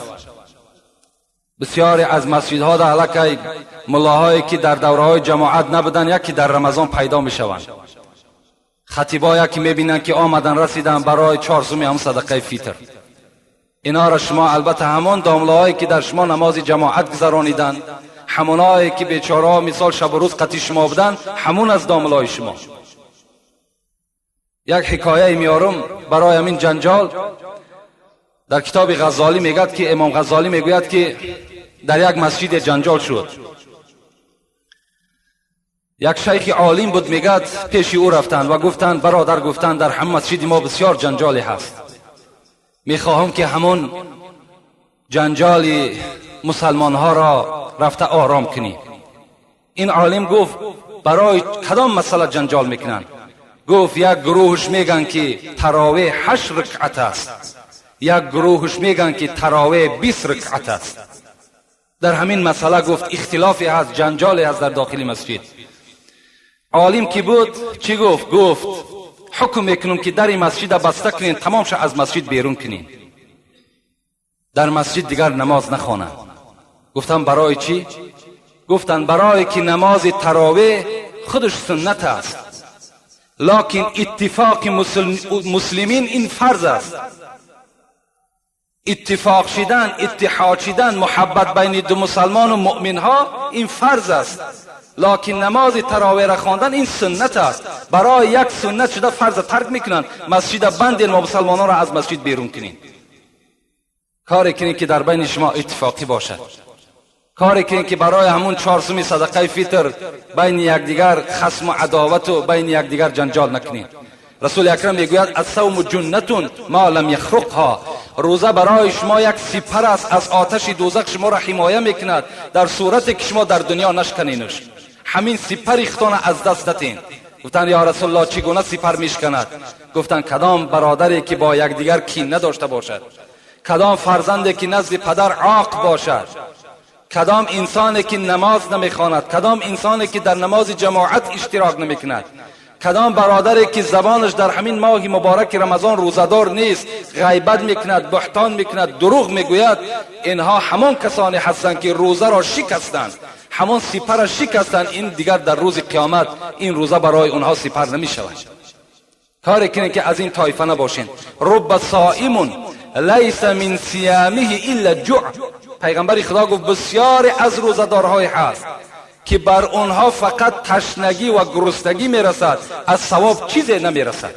Speaker 1: بسیاری از مسجدها در علاقه ملاهایی که در دوره‌های جماعت نبودن، یکی در رمضان پیدا میشوند. خطیبا یکی میبینن که آمدن رسیدن برای 4 هم صدقه فطر. اینا را شما البته همون داملهایی که در شما نماز جماعت گذرانیدن، همونایی که بیچاره‌ها مثال شب و روز قطعی شما بودن، همون از داملهای شما. یک حکایه میارم برای همین جنجال. در کتاب غزالی میگوید که امام غزالی میگوید که در یک مسجد جنجال شد. یک شیخ عالم بود، میگوید پیش او رفتند و گفتند برادر، گفتند در هم مسجد ما بسیار جنجالی هست، میخواهم که همون جنجال مسلمان ها را رفته آرام کنی. این عالم گفت برای کدام مسئله جنجال میکنند؟ گفت یک گروهش میگن که تراویح 8 رکعت است، یک گروهش میگن که تراویح 20 رکعت است. در همین مسئله گفت اختلافی هست، جنجالی هست در داخل مسجد. عالم کی بود چی گفت؟ گفت حکم میکنم که در مسجد بسته کنین، تمام شه از مسجد بیرون کنین، در مسجد دیگر نماز نخوانند. گفتم برای چی؟ گفتن برای که نماز تراویح خودش سنت است، لکن اتفاق مسلمین این فرض است. اتفاق شدن، اتحاد شدن، محبت بین دو مسلمان و مؤمن ها این فرض است، لکن نماز تراویح را خواندن این سنت است. برای یک سنت شده فرض ترک میکنن، مسجد بندین و مسلمانان را از مسجد بیرون کنین. کاری کنین که در بین شما اتفاقی باشد، کاری کنین که برای همون 400 صدقه فطر بین یکدیگر خصم و عداوت و بین یکدیگر جنجال نکنین. رسول اکرم میگوید الصوم جنة ما لم یخرقها، روزه برای شما یک سپر است از آتش دوزخ، شما را حمایه میکند در صورتی که شما در دنیا نشکنینش. همین سپر اختان از دست ندین. گفتن یا رسول الله چگونه سپر میشکند؟ گفتن کدام برادری که با یکدیگر کین نداشته باشد، کدام فرزندی که نزد پدر عاق باشد، کدام انسانی که نماز نمیخواند، کدام انسانی که در نماز جماعت اشتراک نمیکند، کدام برادری که زبانش در همین ماه مبارک رمضان روزدار نیست، غیبت میکند، بهتان میکند، دروغ میگوید، اینها همان کسانی هستند که روزه را شکستند، همان سپر را شکستند. این دیگر در روز قیامت این روزه برای اونها سپر نمیشود. کاری کنید که از این طایفه نباشین. رب صائم لیس من صیامه الا جوع، پیغمبر خدا گفت بسیاری از روزدارهای هست که بر اونها فقط تشنگی و گرسنگی میرسد، از ثواب چیزی نمیرسد.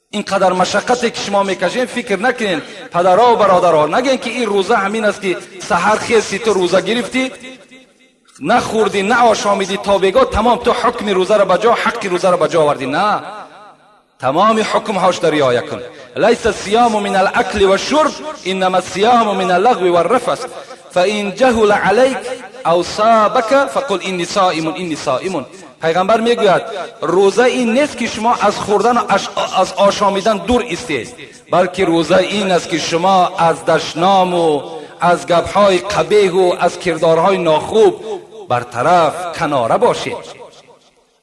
Speaker 1: اینقدر مشقتی که شما میکشین فکر نکنین پدرها و برادرها، نگین که این روزه همین است که سحر خیسی تو روزه گرفتی نخوردی نه آشامیدی تا بگاه تمام تو حکم روزه را بجا، حق روزه را بجا آوردی. نه، تمام حکم هاش در رعایت کن. لیس الصیام من الاکل والشرب انما الصیام من اللغو والرفث فان جهل عليك او صابك فقل اني صائم اني صائم. پیغمبر میگوید روزه این نیست که شما از خوردن و از آشامیدن دور استید، بلکه روزه این است که شما از دشنام و از گپهای قبیح و از کردارهای ناخوب برطرف کناره باشید.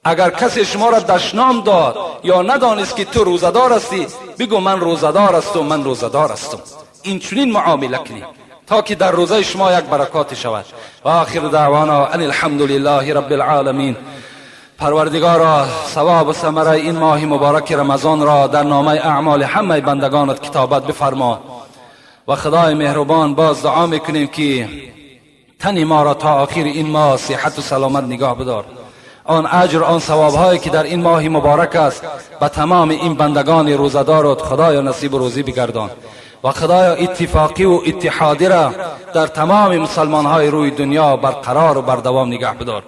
Speaker 1: اگر کسی شما را دشنام داد یا ندانست که تو روزدار هستی، بگو من روزدار هستم، من روزدار هستم. این چنین معامله کنید تا که در روزه شما یک برکات شود. و آخر دعوانا ان الحمد لله رب العالمین. پروردگارا ثواب و ثمره این ماه مبارک رمضان را در نامه اعمال همه بندگانت کتابت بفرما. و خدای مهربان باز دعا میکنیم که تن ما را تا آخر این ماه صحت و سلامت نگاه بدار. آن اجر آن ثواب هایی که در این ماه مبارک است به تمام این بندگان روزدارت خدایا نصیب و روزی بگردان. و خدایا اتفاقی و اتحادی را در تمام مسلمان های روی دنیا برقرار و بردوام نگه بدار.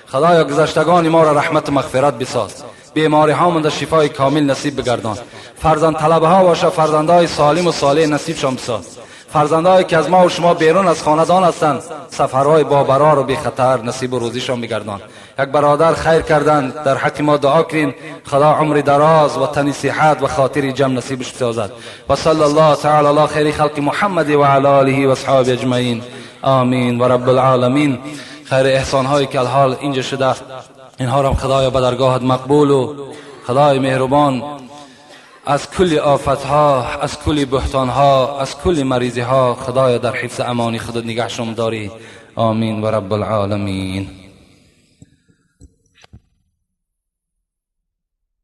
Speaker 1: خدایا گذشتگان ما را رحمت و مغفرت بساز، بیماری ها من شفای کامل نصیب بگردان. فرزند طلبه ها باشه، فرزندای سالم و صالح نصیب شان بساز. فرزندایی که از ما و شما بیرون از خاندان هستند سفرهای با برار و بی خطر نصیب و روزیشان بگردان. یک برادر خیر کردن در حق ما دعا کنین خدا عمر دراز و تن صحت و خاطر جمع نصیبش بسازد. و صلی الله تعالی علی خیر خلق محمد و علی آله و اصحابه اجمعین آمین. و رب العالمین خیر احسان هایی که الحال اینجا شده اینها را خدایا به درگاهت مقبول و خدای مهربان از کل آفت ها، از کل بهتان ها، از کل مریضی ها خدایا در حفظ امانی خودت نگهشون داری. آمین و رب العالمین.